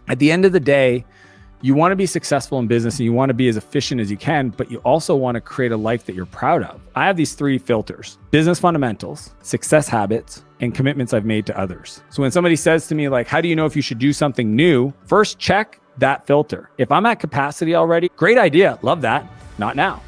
At the end of the day, you want to be successful in business and you want to be as efficient as you can, but you also want to create a life that you're proud of. I have these 3 filters: business fundamentals, success habits, and commitments I've made to others. So when somebody says to me, like, how do you know if you should do something new? First, check that filter. If I'm at capacity already, great idea. Love that. Not now.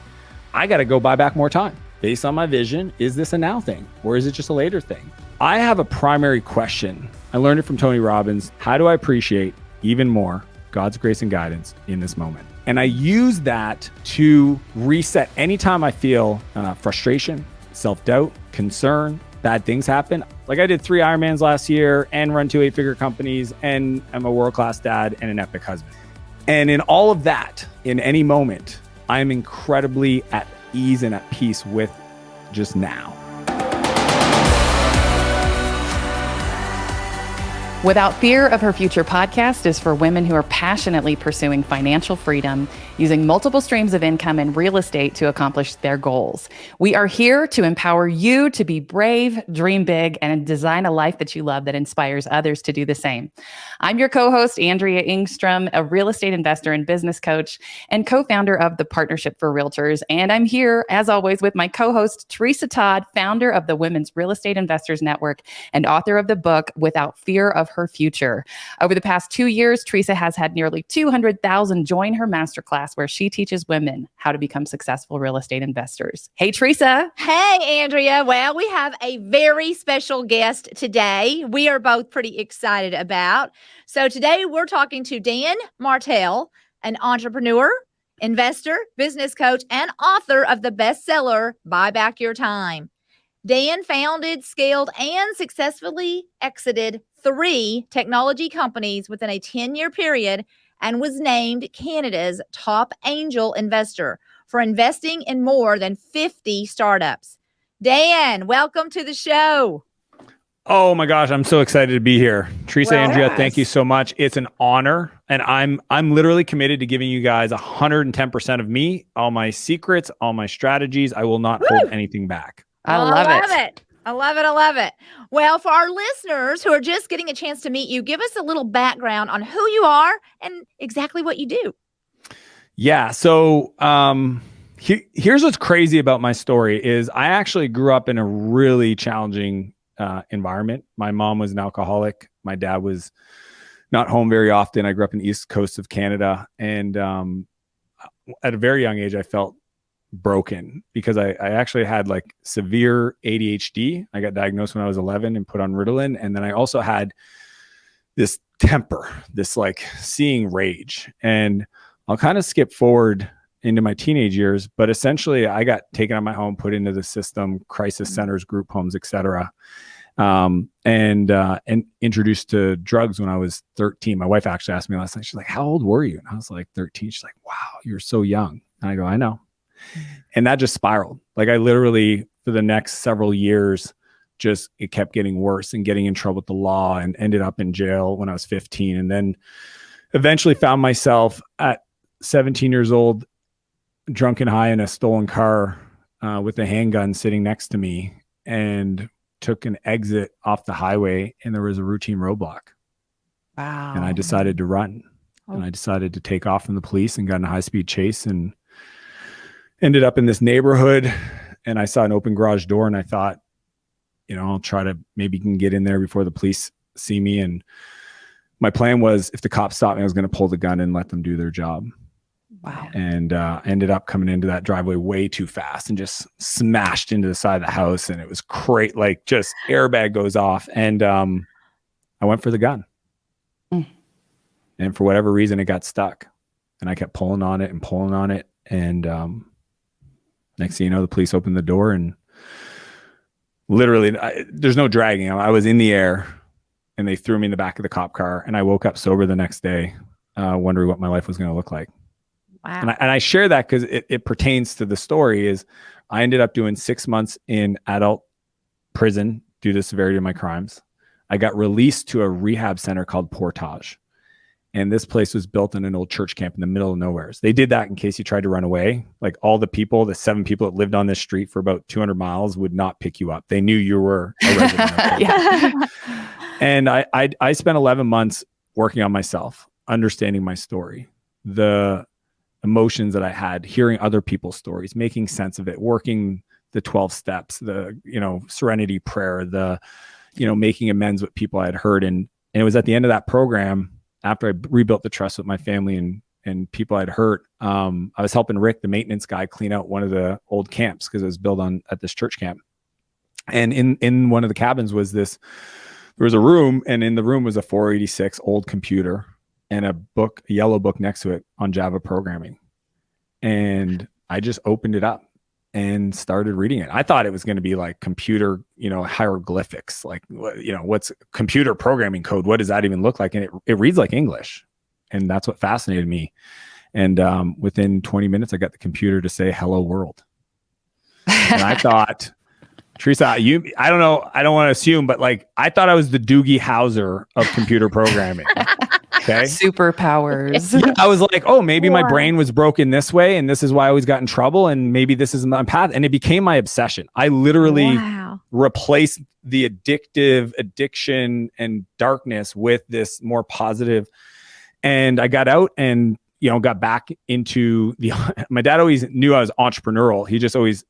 I got to go buy back more time. Based on my vision, is this a now thing or is it just a later thing? I have a primary question. I learned it from Tony Robbins. How do I appreciate even more God's grace and guidance in this moment? And I use that to reset anytime I feel frustration, self-doubt, concern, bad things happen. Like I did 3 Ironmans last year and run 2 8-figure companies, and I'm a world-class dad and an epic husband. And in all of that, in any moment, I'm incredibly at ease and at peace with just now. Without Fear of Her Future podcast is for women who are passionately pursuing financial freedom, using multiple streams of income and real estate to accomplish their goals. We are here to empower you to be brave, dream big, and design a life that you love that inspires others to do the same. I'm your co-host, Andrea Engstrom, a real estate investor and business coach and co-founder of the Partnership for Realtors. And I'm here, as always, with my co-host, Teresa Todd, founder of the Women's Real Estate Investors Network and author of the book, Without Fear of Her Future. Over the past 2 years, Teresa has had nearly 200,000 join her masterclass where she teaches women how to become successful real estate investors. Hey, Teresa. Hey, Andrea. Well, we have a very special guest today. We are both pretty excited about. So today we're talking to Dan Martell, an entrepreneur, investor, business coach, and author of the bestseller, Buy Back Your Time. Dan founded, scaled, and successfully exited 3 technology companies within a 10-year period and was named Canada's top angel investor for investing in more than 50 startups. Dan, welcome to the show. Oh my gosh, I'm so excited to be here. Teresa, Well, Andrea, yes. thank you so much. It's an honor. And I'm literally committed to giving you guys 110% of me, all my secrets, all my strategies. I will not hold anything back. I love it. I love it. Well, for our listeners who are just getting a chance to meet you, give us a little background on who you are and exactly what you do. Yeah. So here's what's crazy about my story is I actually grew up in a really challenging environment. My mom was an alcoholic. My dad was not home very often. I grew up in the East Coast of Canada. And at a very young age, I felt broken because I actually had like severe ADHD. I got diagnosed when I was 11 and put on Ritalin. And then I also had this temper, this like seeing rage. And I'll kind of skip forward into my teenage years, but essentially I got taken out of my home, put into the system, crisis centers, group homes, etc. And introduced to drugs when I was 13. My wife actually asked me last night, she's like, how old were you? And I was like 13. She's like, wow, you're so young. And I go, I know. And that just spiraled. Like I literally, for the next several years, just it kept getting worse and getting in trouble with the law and ended up in jail when I was 15. And then eventually found myself at 17 years old, drunk and high in a stolen car with a handgun sitting next to me, and took an exit off the highway and there was a routine roadblock. Wow. And I decided to run. And I decided to take off from the police and got in a high-speed chase and ended up in this neighborhood. And I saw an open garage door and I thought, I'll try to maybe can get in there before the police see me. And my plan was if the cops stopped me, I was going to pull the gun and let them do their job. Wow. And ended up coming into that driveway way too fast and just smashed into the side of the house. And it was great, like just airbag goes off. And I went for the gun. And for whatever reason, it got stuck. And I kept pulling on it. And next thing you know, the police opened the door and literally there's no dragging. I was in the air and they threw me in the back of the cop car. And I woke up sober the next day, wondering what my life was going to look like. Wow. And I share that because it pertains to the story. Is I ended up doing 6 months in adult prison due to the severity of my crimes. I got released to a rehab center called Portage. And this place was built in an old church camp in the middle of nowhere. So they did that in case you tried to run away. Like all the 7 people that lived on this street for about 200 miles would not pick you up. They knew you were a resident. Yeah. And I spent 11 months working on myself. understanding my story, the emotions that I had, hearing other people's stories, making sense of it, working the 12 steps, the, serenity prayer, the, making amends with people I had hurt. And it was at the end of that program, after I rebuilt the trust with my family and people I'd hurt, I was helping Rick, the maintenance guy, clean out one of the old camps because it was built at this church camp. And in one of the cabins there was a room, and in the room was a 486 old computer and a yellow book next to it on Java programming. And I just opened it up and started reading it. I thought it was going to be like computer, hieroglyphics, like, what's computer programming code? What does that even look like? And it reads like English. And that's what fascinated me. And within 20 minutes, I got the computer to say, "Hello world." And I thought, Teresa, I don't know, I don't want to assume, but like, I thought I was the Doogie Howser of computer programming. Okay. Superpowers. Yeah, I was like, oh, maybe my brain was broken this way, and this is why I always got in trouble, and maybe this is my path. And it became my obsession. I literally replaced the addiction and darkness with this more positive. And I got out and, got back into my dad always knew I was entrepreneurial. He just always,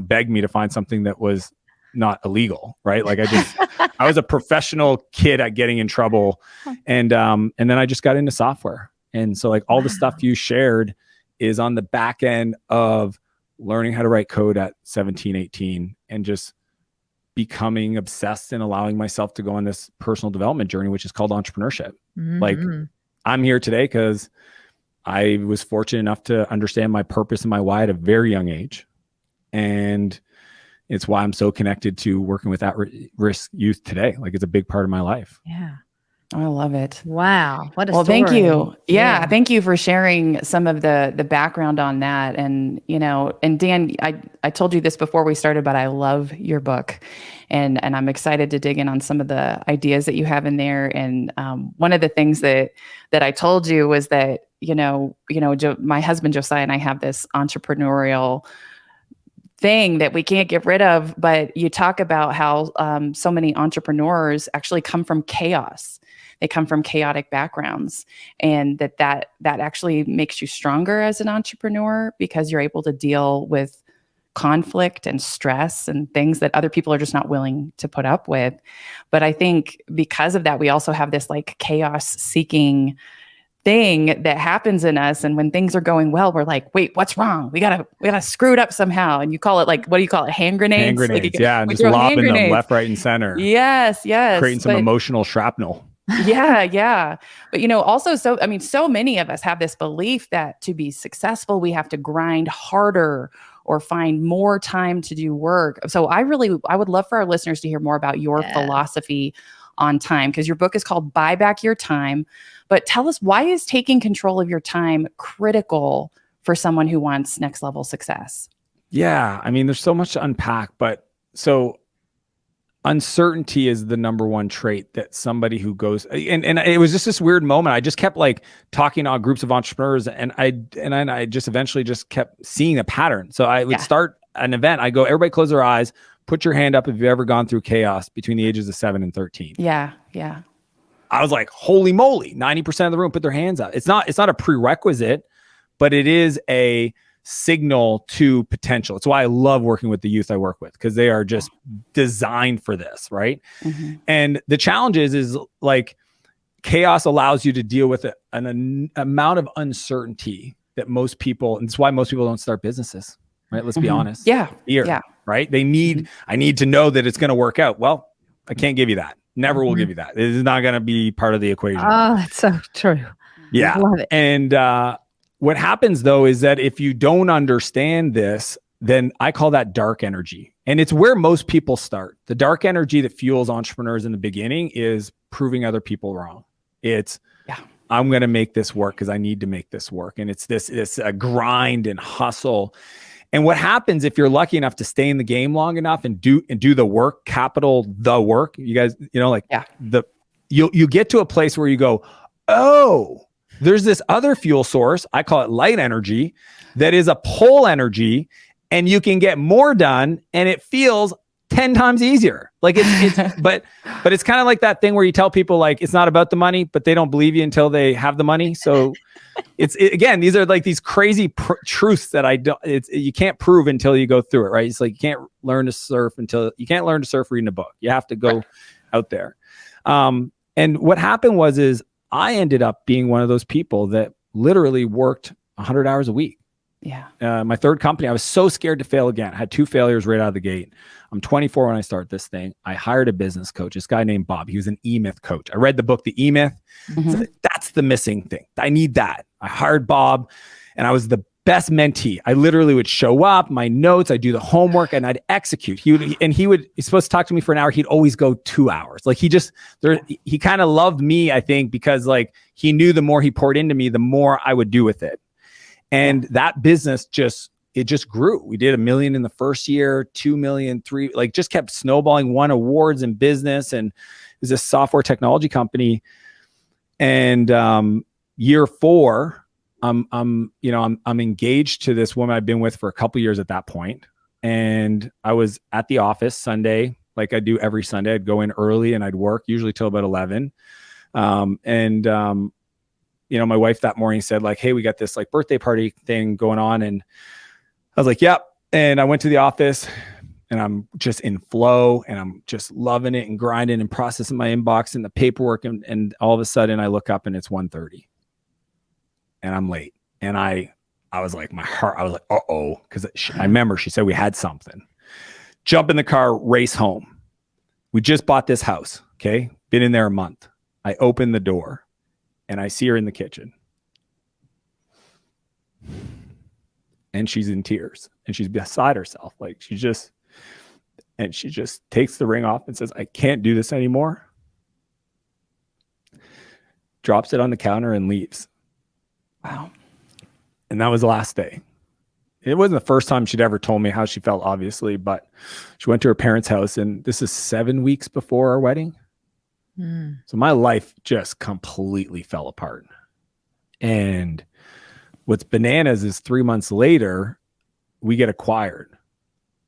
begged me to find something that was not illegal, right? Like I was a professional kid at getting in trouble. And then I just got into software. And so like all the stuff you shared is on the back end of learning how to write code at 17, 18, and just becoming obsessed and allowing myself to go on this personal development journey, which is called entrepreneurship. Mm-hmm. Like I'm here today because I was fortunate enough to understand my purpose and my why at a very young age. And it's why I'm so connected to working with at-risk youth today. Like it's a big part of my life. Yeah. I love it. Wow. What a story. Thank you. Yeah. Thank you for sharing some of the background on that. And, and Dan, I told you this before we started, but I love your book, and I'm excited to dig in on some of the ideas that you have in there. And one of the things that I told you was that, my husband, Josiah, and I have this entrepreneurial thing that we can't get rid of, but you talk about how so many entrepreneurs actually come from chaos. They come from chaotic backgrounds, and that actually makes you stronger as an entrepreneur because you're able to deal with conflict and stress and things that other people are just not willing to put up with. But I think because of that, we also have this like chaos seeking thing that happens in us. And when things are going well, we're like, wait, what's wrong? We gotta screw it up somehow. And you call it like, what do you call it? Hand grenades? Hand grenades. Like, and just lobbing them left, right, and center. Yes. Creating some emotional shrapnel. Yeah. But, also, so many of us have this belief that to be successful, we have to grind harder or find more time to do work. So I would love for our listeners to hear more about your philosophy on time, because your book is called Buy Back Your Time. But tell us, why is taking control of your time critical for someone who wants next level success? Yeah. There's so much to unpack, but so uncertainty is the number one trait that somebody who goes, and it was just this weird moment. I just kept like talking to groups of entrepreneurs, and I just eventually just kept seeing a pattern. So I would start an event. I go, everybody close their eyes, put your hand up if you've ever gone through chaos between the ages of 7 and 13. Yeah. I was like, holy moly, 90% of the room put their hands up. It's not a prerequisite, but it is a signal to potential. It's why I love working with the youth I work with, because they are just designed for this, right? Mm-hmm. And the challenge is like chaos allows you to deal with an amount of uncertainty that most people, and it's why most people don't start businesses, right? Let's be honest. Yeah. Fear, right? They need, I need to know that it's going to work out. Well, I can't give you that. Never will give you that. It is not going to be part of the equation. Oh, that's so true. Yeah. I love it. And, what happens though is that if you don't understand this, then I call that dark energy. And it's where most people start. The dark energy that fuels entrepreneurs in the beginning is proving other people wrong. It's, I'm going to make this work because I need to make this work. And it's this grind and hustle. And what happens if you're lucky enough to stay in the game long enough and do the work, capital the work, you guys, you get to a place where you go, oh, there's this other fuel source, I call it light energy, that is a pull energy, and you can get more done, and it feels 10 times easier. Like but it's kind of like that thing where you tell people like, it's not about the money, but they don't believe you until they have the money. So again, these are like these crazy truths that you can't prove until you go through it. Right. It's like, you can't learn to surf reading a book. You have to go out there. And what happened is I ended up being one of those people that literally worked 100 hours a week. Yeah. My third company, I was so scared to fail again. I had 2 failures right out of the gate. I'm 24 when I start this thing. I hired a business coach, this guy named Bob. He was an E-Myth coach. I read the book, The E-Myth. So that's the missing thing. I need that. I hired Bob and I was the best mentee. I literally would show up, my notes, I'd do the homework and I'd execute. He's supposed to talk to me for an hour. He'd always go 2 hours. Like he kind of loved me, I think, because like he knew the more he poured into me, the more I would do with it. And that business just grew. We did $1 million in the first year, 2 million, 3, like just kept snowballing, won awards in business. And it was a software technology company. And year 4, I'm engaged to this woman I've been with for a couple years at that point. And I was at the office Sunday, like I do every Sunday. I'd go in early and I'd work usually till about 11. My wife that morning said like, hey, we got this like birthday party thing going on. And I was like, yep. And I went to the office and I'm just in flow and I'm just loving it and grinding and processing my inbox and the paperwork. And all of a sudden I look up and it's 1:30 and I'm late. And I was like, my heart, I was like, uh-oh. Cause I remember she said we had something. Jump in the car, race home. We just bought this house. Okay. Been in there a month. I open the door. And I see her in the kitchen. And she's in tears. And she's beside herself. Like she just takes the ring off and says, I can't do this anymore. Drops it on the counter and leaves. Wow. And that was the last day. It wasn't the first time she'd ever told me how she felt, obviously, but she went to her parents' house and this is 7 weeks before our wedding. So my life just completely fell apart. And what's bananas is 3 months later, we get acquired.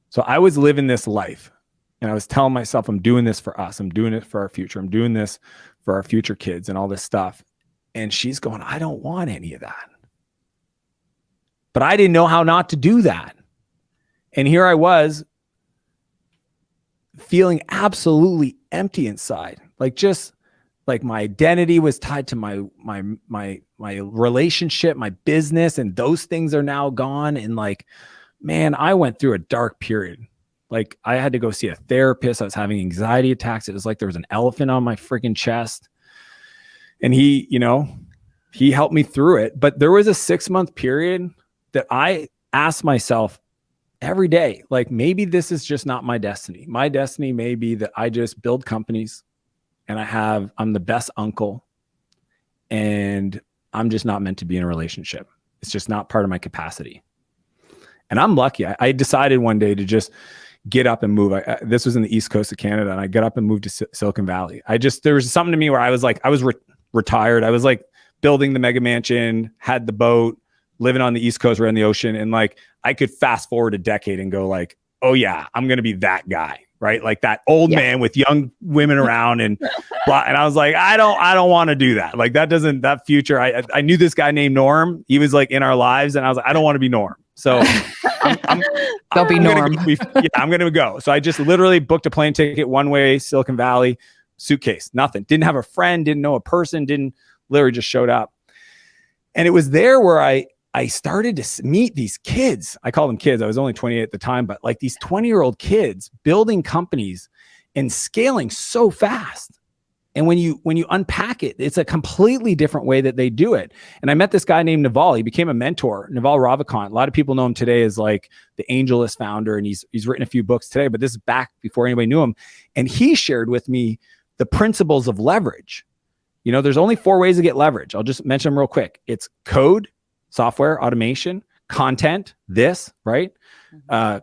So I was living this life and I was telling myself, I'm doing this for us. I'm doing it for our future. I'm doing this for our future kids and all this stuff. And she's going, I don't want any of that. But I didn't know how not to do that. And here I was feeling absolutely empty inside. Like just like my identity was tied to my relationship, my business, and those things are now gone. And like, man, I went through a dark period. Like I had to go see a therapist. I was having anxiety attacks. It was like there was an elephant on my freaking chest. And he helped me through it. But there was a 6-month period that I asked myself every day, like maybe this is just not my destiny. My destiny may be that I just build companies and I'm the best uncle and I'm just not meant to be in a relationship. It's just not part of my capacity. And I'm lucky. I decided one day to just get up and move. This was in the East Coast of Canada and I got up and moved to Silicon Valley. there was something to me where I was like, I was retired. I was like building the mega mansion, had the boat, living on the East Coast around the ocean. And like, I could fast forward a decade and go like, oh yeah, I'm going to be that guy. Right? Like that old man with young women around and blah. And I was like, I don't want to do that. Like that future. I knew this guy named Norm. He was like in our lives. And I was like, I don't want to be Norm. So Don't be Norm. I'm going to go. So I just literally booked a plane ticket one way, Silicon Valley, suitcase, nothing. Didn't have a friend, didn't know a person, literally just showed up. And it was there where I started to meet these kids. I call them kids. I was only 28 at the time, but like these 20-year-old kids building companies and scaling so fast. And when you unpack it, it's a completely different way that they do it. And I met this guy named Naval. He became a mentor, Naval Ravikant. A lot of people know him today as like the AngelList founder, and he's written a few books today, but this is back before anybody knew him. And he shared with me the principles of leverage. There's only 4 ways to get leverage. I'll just mention them real quick. It's code, software, automation, content, right?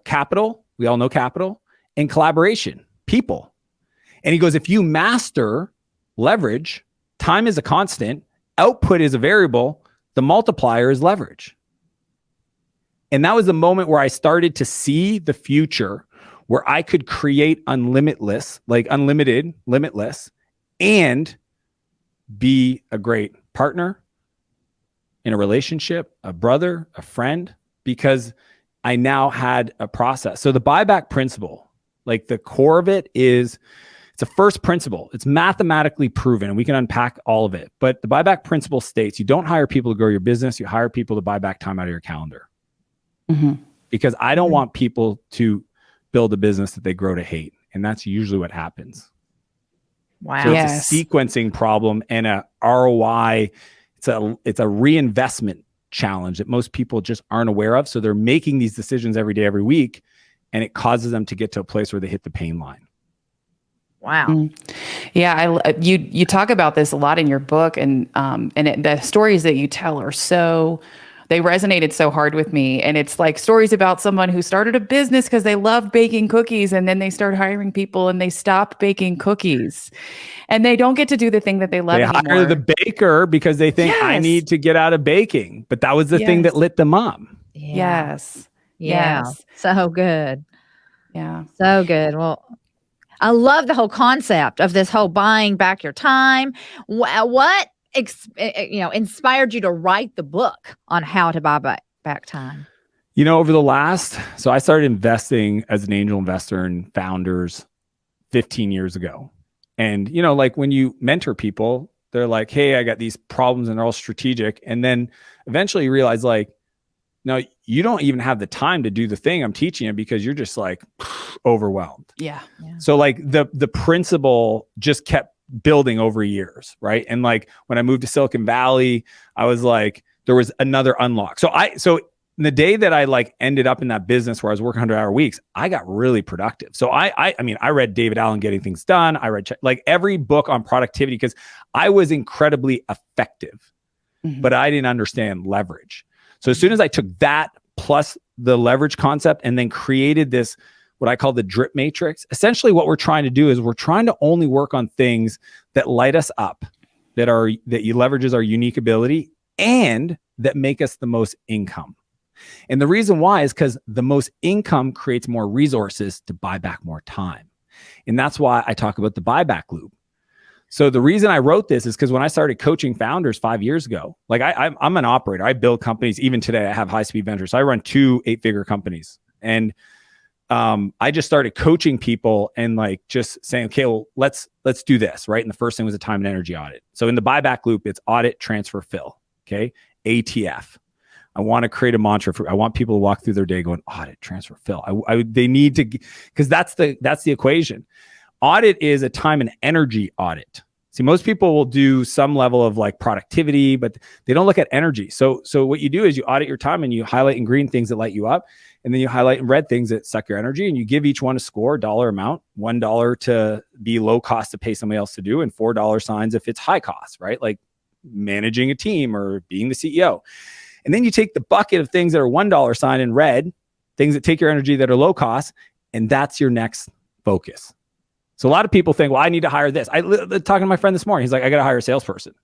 Capital, we all know capital, and collaboration, people. And he goes, if you master leverage, time is a constant, output is a variable, the multiplier is leverage. And that was the moment where I started to see the future where I could create limitless, and be a great partner in a relationship, a brother, a friend, because I now had a process. So the buyback principle, like the core of it is, it's a first principle. It's mathematically proven, and we can unpack all of it. But the buyback principle states you don't hire people to grow your business. You hire people to buy back time out of your calendar. Because I don't want people to build a business that they grow to hate. And that's usually what happens. Wow. So it's a sequencing problem and a ROI. It's a reinvestment challenge that most people just aren't aware of. So they're making these decisions every day, every week, and it causes them to get to a place where they hit the pain line. Wow. Yeah, you talk about this a lot in your book, and the stories that you tell are they resonated so hard with me. And it's like stories about someone who started a business because they loved baking cookies, and then they start hiring people and they stop baking cookies, and they don't get to do the thing that they love anymore. They hire the baker because they think I need to get out of baking, but that was the thing that lit them up. Yes. So good. Yeah. So good. Well, I love the whole concept of this whole buying back your time. What inspired you to write the book on how to buy back time? Over the last, so I started investing as an angel investor in founders 15 years ago. And, like when you mentor people, they're like, hey, I got these problems and they're all strategic. And then eventually you realize no, you don't even have the time to do the thing I'm teaching you because you're just like overwhelmed. Yeah. So like the principle just kept building over years, right? And like when I moved to Silicon Valley, I was like, there was another unlock. So the day that I like ended up in that business where I was working 100-hour weeks, I got really productive. So I read David Allen Getting Things Done. I read like every book on productivity because I was incredibly effective, but I didn't understand leverage. So as soon as I took that plus the leverage concept and then created this, what I call the drip matrix, essentially what we're trying to do is we're trying to only work on things that light us up, that leverages our unique ability and that make us the most income. And the reason why is because the most income creates more resources to buy back more time. And that's why I talk about the buyback loop. So the reason I wrote this is because when I started coaching founders 5 years ago, like I'm an operator. I build companies. Even today, I have high-speed ventures. So I run 2 8-figure companies. And I just started coaching people and like just saying, okay, well, let's do this, right? And the first thing was a time and energy audit. So in the buyback loop, it's audit, transfer, fill, okay? ATF. I want to create a mantra I want people to walk through their day going audit, transfer, fill. They need to, because that's the equation. Audit is a time and energy audit. See, most people will do some level of like productivity, but they don't look at energy. So what you do is you audit your time and you highlight in green things that light you up. And then you highlight in red things that suck your energy, and you give each one a score, dollar amount, $1 to be low cost to pay somebody else to do, and $4 signs if it's high cost, right? Like managing a team or being the CEO. And then you take the bucket of things that are $1 sign in red, things that take your energy that are low cost, and that's your next focus. So a lot of people think, well, I need to hire this. Talking to my friend this morning, he's like, I got to hire a salesperson.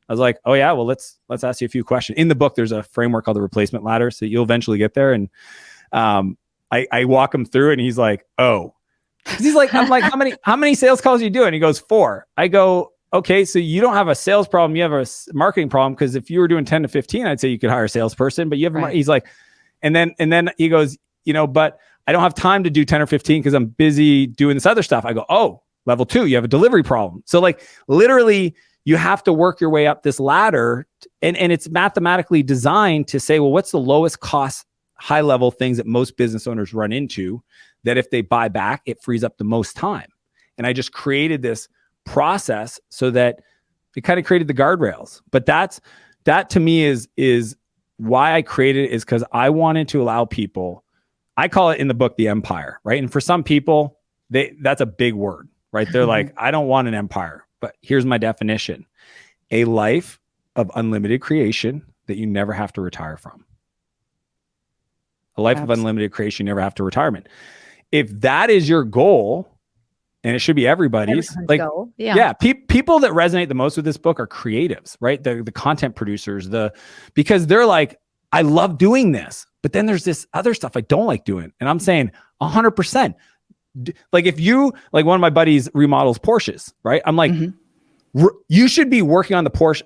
I was like, oh yeah, well, let's ask you a few questions. In the book, there's a framework called the replacement ladder. So you'll eventually get there. And I walk him through it, and he's like, oh, he's like, I'm like, how many sales calls are you doing? He goes, 4. I go, okay, so you don't have a sales problem. You have a marketing problem. Because if you were doing 10 to 15, I'd say you could hire a salesperson, but you have, he's like, and then he goes, but I don't have time to do 10 or 15 because I'm busy doing this other stuff. I go, oh, level 2, you have a delivery problem. So like literally you have to work your way up this ladder, and it's mathematically designed to say, well, what's the lowest cost, high level things that most business owners run into that if they buy back, it frees up the most time. And I just created this process so that it kind of created the guardrails. But that to me is why I created it, is because I wanted to allow people, I call it in the book, the empire, right? And for some people, that's a big word, right? They're like, I don't want an empire, but here's my definition: a life of unlimited creation that you never have to retire from. A life of unlimited creation, you never have to retirement. If that is your goal, and it should be everybody's like, goal. People that resonate the most with this book are creatives, right? The content producers, because they're like, I love doing this, But then there's this other stuff I don't like doing. And I'm saying 100%. Like if you, like one of my buddies remodels Porsches, right? I'm like, you should be working on the Porsche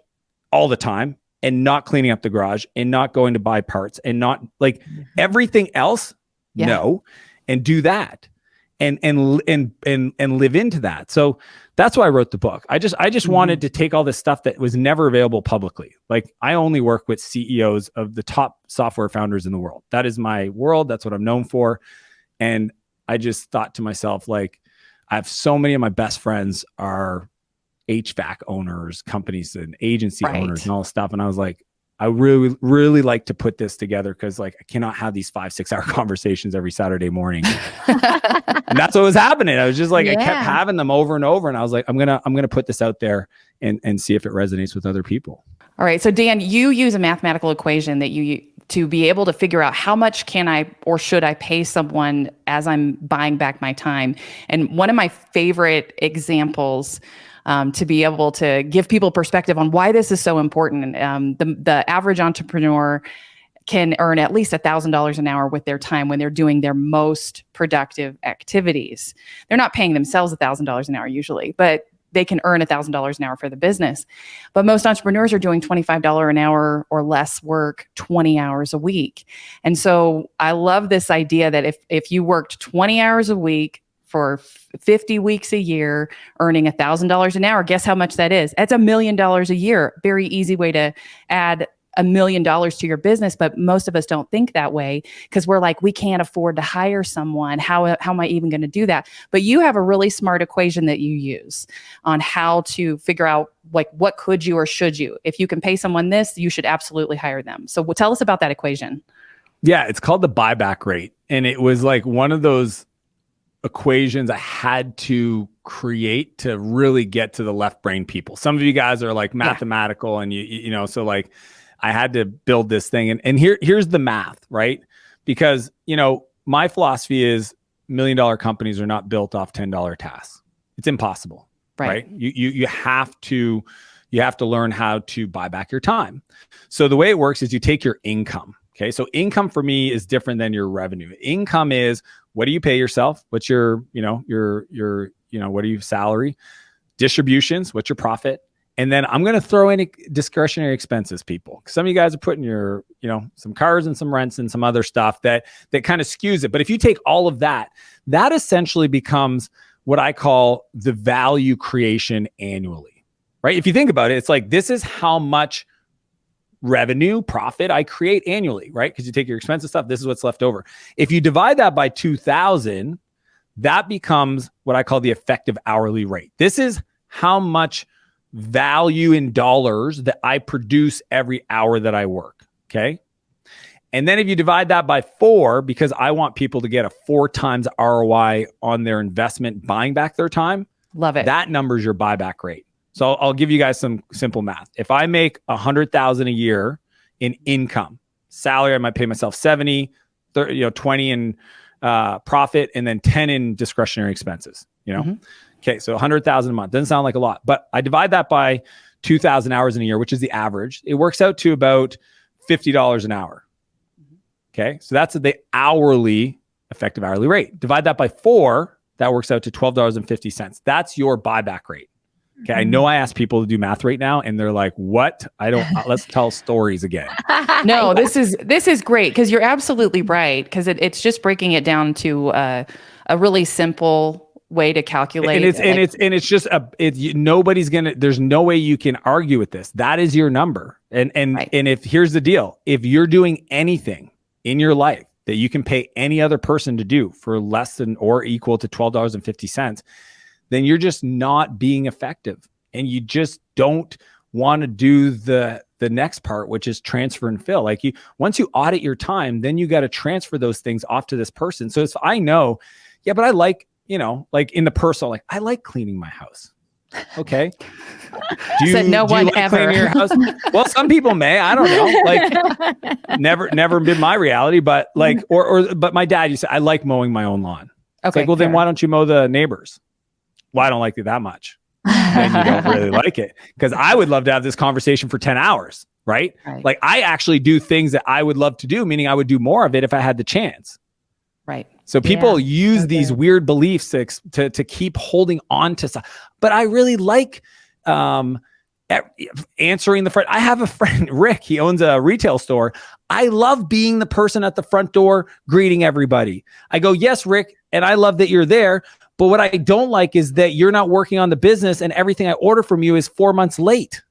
all the time and not cleaning up the garage and not going to buy parts and not like everything else. No, and do that and live into that. So that's why I wrote the book. I just wanted to take all this stuff that was never available publicly. Like I only work with CEOs of the top software founders in the world. That is my world. That's what I'm known for. And I just thought to myself, like, I have so many of my best friends are HVAC owners, companies and agency owners and all this stuff. And I was like, I really, really like to put this together because like I cannot have these 5-6 hour conversations every Saturday morning. And that's what was happening. I was just like, I kept having them over and over. And I was like, I'm gonna put this out there and see if it resonates with other people. All right. So Dan, you use a mathematical equation that you to be able to figure out how much can I or should I pay someone as I'm buying back my time. And one of my favorite examples to be able to give people perspective on why this is so important. The average entrepreneur can earn at least $1,000 an hour with their time when they're doing their most productive activities. They're not paying themselves $1,000 an hour usually, but they can earn $1,000 an hour for the business. But most entrepreneurs are doing $25 an hour or less work 20 hours a week. And so I love this idea that if you worked 20 hours a week for 50 weeks a year, earning $1,000 an hour, guess how much that is? That's $1 million a year. Very easy way to add $1 million to your business. But most of us don't think that way because we're like, we can't afford to hire someone. How am I even going to do that? But you have a really smart equation that you use on how to figure out like, what could you or should you? If you can pay someone this, you should absolutely hire them. So tell us about that equation. Yeah, it's called the buyback rate. And it was like one of those equations I had to create to really get to the left brain people. Some of you guys are like mathematical and you know, so like I had to build this thing. And here's the math, right? Because, you know, my philosophy is $1 million companies are not built off $10 tasks. It's impossible, right? You have to learn how to buy back your time. So the way it works is you take your income. Okay. So income for me is different than your revenue. Income is what do you pay yourself? What's your what are you salary? Distributions, what's your profit? And then I'm going to throw in discretionary expenses, people. Some of you guys are putting your, some cars and some rents and some other stuff that kind of skews it. But if you take all of that, that essentially becomes what I call the value creation annually, right? If you think about it, it's like, this is how much revenue, profit I create annually, right? Because you take your expensive stuff, this is what's left over. If you divide that by 2,000, that becomes what I call the effective hourly rate. This is how much value in dollars that I produce every hour that I work. Okay. And then if you divide that by 4, because I want people to get a 4 times ROI on their investment buying back their time. Love it. That number is your buyback rate. So I'll give you guys some simple math. If I make $100,000 a year in income, salary, I might pay myself 70, 30, 20 in profit, and then 10 in discretionary expenses, Okay, so 100,000 a month doesn't sound like a lot, but I divide that by 2,000 hours in a year, which is the average. It works out to about $50 an hour. Okay, so that's the hourly effective hourly rate. Divide that by 4, that works out to $12.50. That's your buyback rate. Okay, I know I ask people to do math right now, and they're like, "What? I don't." Let's tell stories again. No, this is great because you're absolutely right. Because it's just breaking it down to a really simple way to calculate. And it's just nobody's gonna. There's no way you can argue with this. That is your number. And if here's the deal, if you're doing anything in your life that you can pay any other person to do for less than or equal to $12.50. Then you're just not being effective. And you just don't want to do the next part, which is transfer and fill. Like once you audit your time, then you got to transfer those things off to this person. So if I know, but I like, like in the personal, like I like cleaning my house. Okay. Do you like cleaning your house? Well, some people may, I don't know, like never been my reality, but like, but my dad used to say, I like mowing my own lawn. Okay. It's like, well, then why don't you mow the neighbors? Well, I don't like it that much. Then you don't really like it. Because I would love to have this conversation for 10 hours. right? Right. Like I actually do things that I would love to do, meaning I would do more of it if I had the chance. Right. So people Yeah, use so these good. weird beliefs to keep holding on to stuff. But I really like answering the front. I have a friend, Rick, he owns a retail store. I love being the person at the front door greeting everybody. I go, yes, Rick, and I love that you're there. But what I don't like is that you're not working on the business and everything I order from you is 4 months late.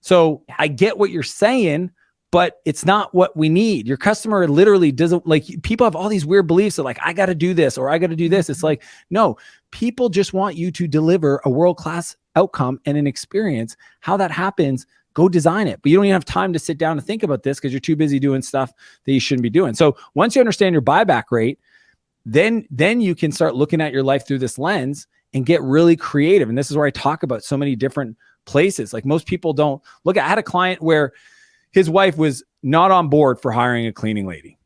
So I get what you're saying, but it's not what we need. Your customer literally doesn't like, people have all these weird beliefs of like, I got to do this or I got to do this. It's like, no, people just want you to deliver a world-class outcome and an experience. How that happens, go design it. But you don't even have time to sit down and think about this because you're too busy doing stuff that you shouldn't be doing. So once you understand your buyback rate, then you can start looking at your life through this lens and get really creative. And this is where I talk about so many different places. Like most people don't look at, I had a client where his wife was not on board for hiring a cleaning lady.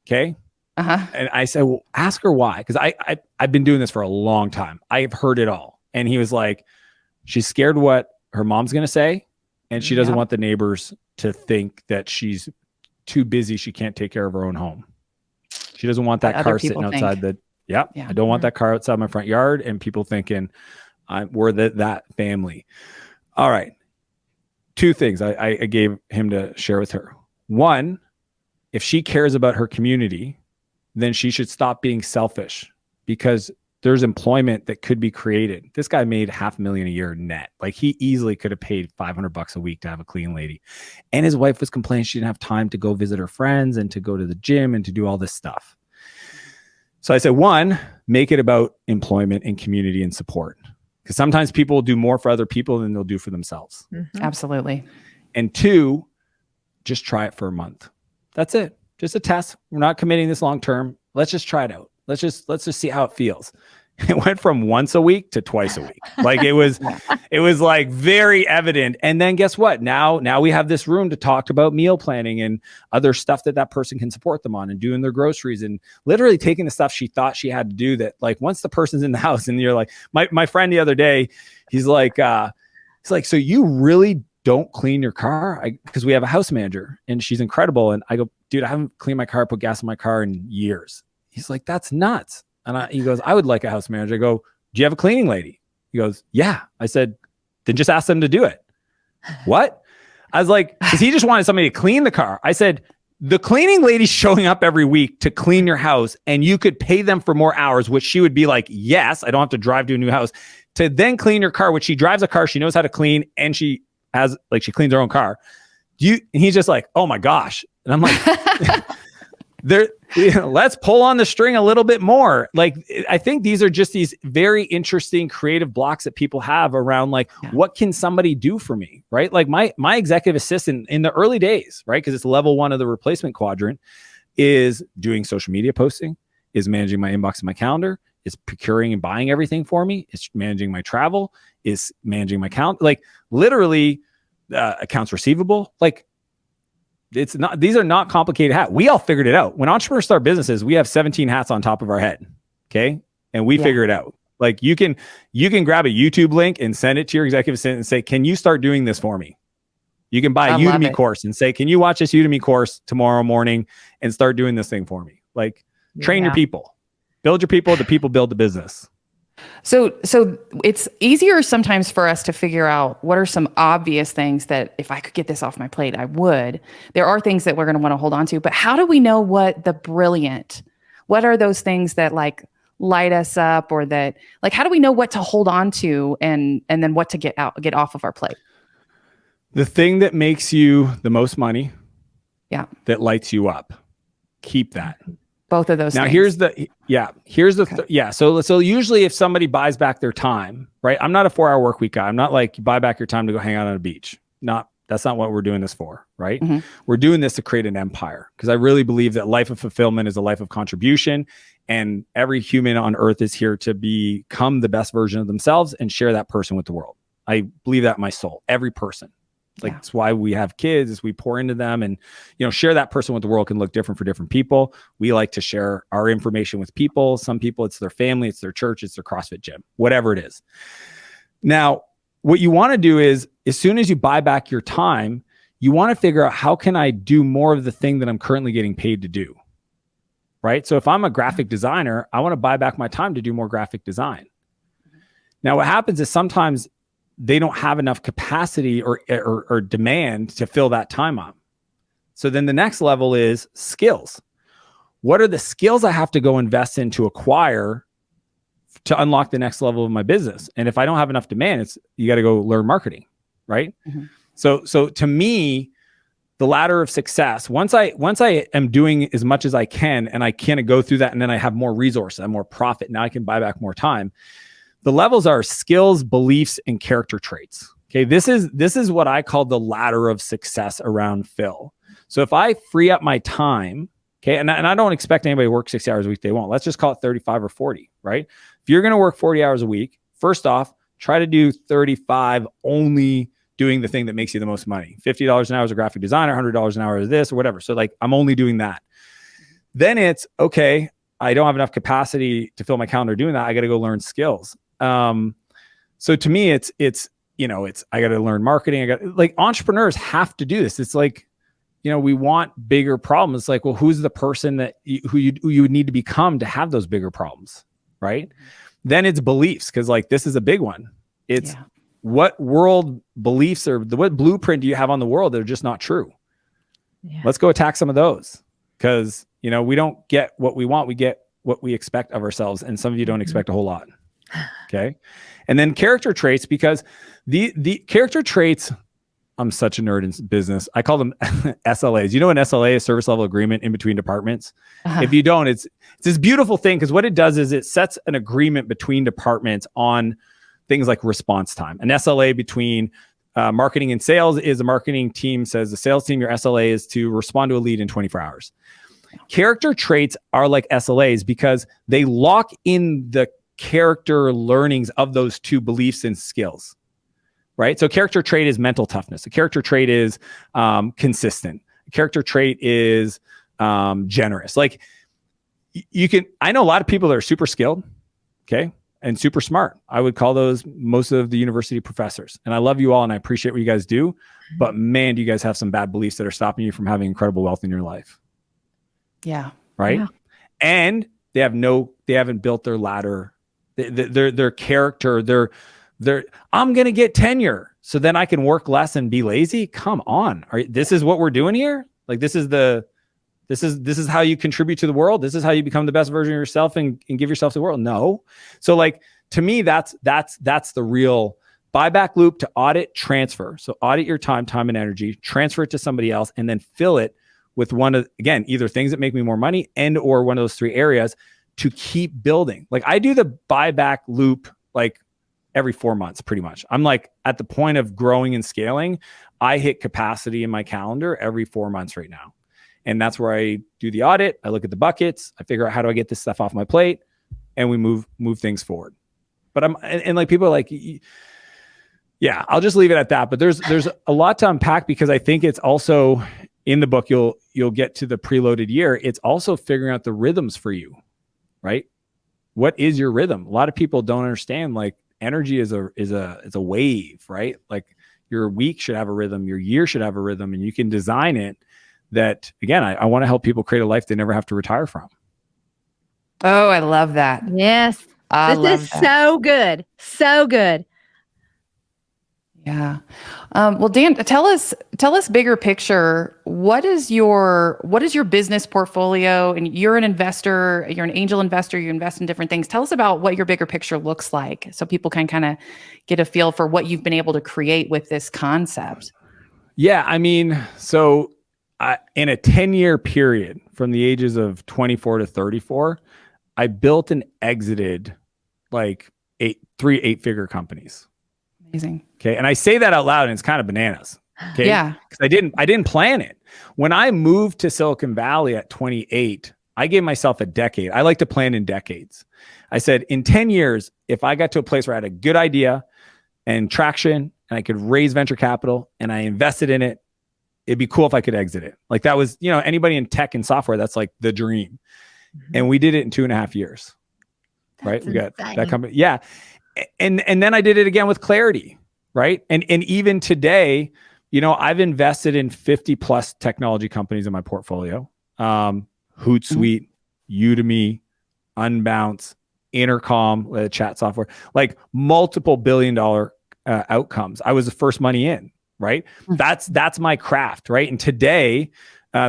Okay. And I said, well, ask her why. Cause I've been doing this for a long time. I've heard it all. And he was like, she's scared what her mom's going to say. And she doesn't want the neighbors to think that she's too busy. She can't take care of her own home. She doesn't want that car sitting outside I don't want that car outside my front yard. And people thinking we're that family. All right. 2 things I gave him to share with her. 1, if she cares about her community, then she should stop being selfish because there's employment that could be created. This guy made $500,000 a year net. Like he easily could have paid $500 a week to have a clean lady. And his wife was complaining she didn't have time to go visit her friends and to go to the gym and to do all this stuff. So I said, 1, make it about employment and community and support. Because sometimes people will do more for other people than they'll do for themselves. Mm-hmm. Absolutely. And 2, just try it for a month. That's it. Just a test. We're not committing this long term. Let's just try it out. Let's just see how it feels. It went from once a week to twice a week. Like it was like very evident. And then guess what? Now we have this room to talk about meal planning and other stuff that person can support them on and doing their groceries and literally taking the stuff she thought she had to do that like once the person's in the house and you're like, my friend the other day, he's like, so you really don't clean your car? Because we have a house manager and she's incredible. And I go, dude, I haven't cleaned my car, put gas in my car in years. He's like, that's nuts. And he goes, I would like a house manager. I go, do you have a cleaning lady? He goes, yeah. I said, then just ask them to do it. What? I was like, because he just wanted somebody to clean the car. I said, the cleaning lady's showing up every week to clean your house and you could pay them for more hours, which she would be like, yes, I don't have to drive to a new house to then clean your car, which she drives a car she knows how to clean and she cleans her own car. And he's just like, oh my gosh. And I'm like, let's pull on the string a little bit more. Like, I think these are just these very interesting creative blocks that people have around like, what can somebody do for me? Right. Like my executive assistant in the early days, right? Cause it's level 1 of the replacement quadrant is doing social media posting, is managing my inbox and my calendar, is procuring and buying everything for me, is managing my travel, is managing my account, like literally accounts receivable. Like, these are not complicated hats. We all figured it out. When entrepreneurs start businesses, we have 17 hats on top of our head. Okay. And we figure it out. Like you can grab a YouTube link and send it to your executive assistant and say, can you start doing this for me? You can buy a Udemy course and say, can you watch this Udemy course tomorrow morning and start doing this thing for me? Like train your people, build your people, the people build the business. So it's easier sometimes for us to figure out what are some obvious things that if I could get this off my plate, I would. There are things that we're going to want to hold on to, but how do we know what are those things that like light us up or that like, how do we know what to hold on to and then what to get off of our plate? The thing that makes you the most money, that lights you up, keep that. Both of those now things. So usually if somebody buys back their time, right? I'm not a 4-hour work week guy. I'm not like you buy back your time to go hang out on a beach. That's not what we're doing this for, right? Mm-hmm. We're doing this to create an empire because I really believe that life of fulfillment is a life of contribution and every human on earth is here to become the best version of themselves and share that person with the world. I believe that in my soul, every person. It's why we have kids is we pour into them and, share that person with the world can look different for different people. We like to share our information with people. Some people, it's their family, it's their church, it's their CrossFit gym, whatever it is. Now, what you want to do is as soon as you buy back your time, you want to figure out, how can I do more of the thing that I'm currently getting paid to do? Right? So if I'm a graphic designer, I want to buy back my time to do more graphic design. Now, what happens is sometimes they don't have enough capacity or demand to fill that time up. So then the next level is skills. What are the skills I have to go invest in to acquire to unlock the next level of my business? And if I don't have enough demand, you got to go learn marketing, right? Mm-hmm. So to me, the ladder of success, once I am doing as much as I can, and I kind of go through that, and then I have more resources, I have more profit, now I can buy back more time. The levels are skills, beliefs, and character traits. Okay, this is what I call the ladder of success around Phil. So if I free up my time, okay, and I don't expect anybody to work 60 hours a week, they won't. Let's just call it 35 or 40, right? If you're going to work 40 hours a week, first off, try to do 35 only doing the thing that makes you the most money. $50 an hour as a graphic designer, $100 an hour as this or whatever. So like, I'm only doing that. Then it's, okay, I don't have enough capacity to fill my calendar doing that. I got to go learn skills. So to me, it's I got to learn marketing. Like, entrepreneurs have to do this. It's like, we want bigger problems. It's like, well, who's the person that who you would need to become to have those bigger problems, right? Then it's beliefs, because like, this is a big one. It's what world beliefs or what blueprint do you have on the world that are just not true? Yeah. Let's go attack some of those, because we don't get what we want. We get what we expect of ourselves, and some of you don't expect a whole lot. Okay, and then character traits, because the character traits. I'm such a nerd in business. I call them SLAs. You know, an SLA is service level agreement in between departments. Uh-huh. If you don't, it's this beautiful thing, because what it does is it sets an agreement between departments on things like response time. An SLA between marketing and sales is, the marketing team says, the sales team, your SLA is to respond to a lead in 24 hours. Character traits are like SLAs because they lock in the character learnings of those two beliefs and skills. Right? So character trait is mental toughness. A character trait is consistent. A character trait is generous. Like, I know a lot of people that are super skilled, okay, and super smart. I would call those most of the university professors. And I love you all, and I appreciate what you guys do. But man, do you guys have some bad beliefs that are stopping you from having incredible wealth in your life. Yeah. Right? Yeah. And they haven't built their ladder, their character, I'm going to get tenure so then I can work less and be lazy. Come on. This is what we're doing here. Like, this is how you contribute to the world. This is how you become the best version of yourself and give yourself to the world. No. So like, to me, that's the real buyback loop to audit, transfer. So audit your time and energy, transfer it to somebody else, and then fill it with one of, again, either things that make me more money and or one of those three areas to keep building. Like, I do the buyback loop like every 4 months, pretty much. I'm like at the point of growing and scaling. I hit capacity in my calendar every 4 months right now. And that's where I do the audit. I look at the buckets. I figure out, how do I get this stuff off my plate? And we move things forward. But and like, people are like, yeah, I'll just leave it at that. But there's a lot to unpack, because I think it's also in the book, you'll get to the preloaded year. It's also figuring out the rhythms for you, right? What is your rhythm? A lot of people don't understand, like, energy is a wave, right? Like, your week should have a rhythm, your year should have a rhythm, and you can design it that, again, I want to help people create a life they never have to retire from. Oh, I love that. Yes. This is so good. So good. Yeah. Well, Dan, tell us bigger picture. What is your business portfolio? And you're an investor, you're an angel investor, you invest in different things. Tell us about what your bigger picture looks like, so people can kind of get a feel for what you've been able to create with this concept. Yeah. I mean, so in a 10-year period from the ages of 24 to 34, I built and exited like 3 8-figure companies. Amazing. Okay. And I say that out loud, and it's kind of bananas. Okay. Yeah. Because I didn't plan it. When I moved to Silicon Valley at 28, I gave myself a decade. I like to plan in decades. I said, in 10 years, if I got to a place where I had a good idea and traction, and I could raise venture capital, and I invested in it, it'd be cool if I could exit it. Like, that was, anybody in tech and software, that's like the dream. Mm-hmm. And we did it in 2.5 years. Right. We got that company. Yeah. And then I did it again with clarity. Right. And even today, I've invested in 50 plus technology companies in my portfolio. Hootsuite, Udemy, Unbounce, Intercom, the chat software, like multiple billion-dollar outcomes. I was the first money in, right? That's my craft, right? And today,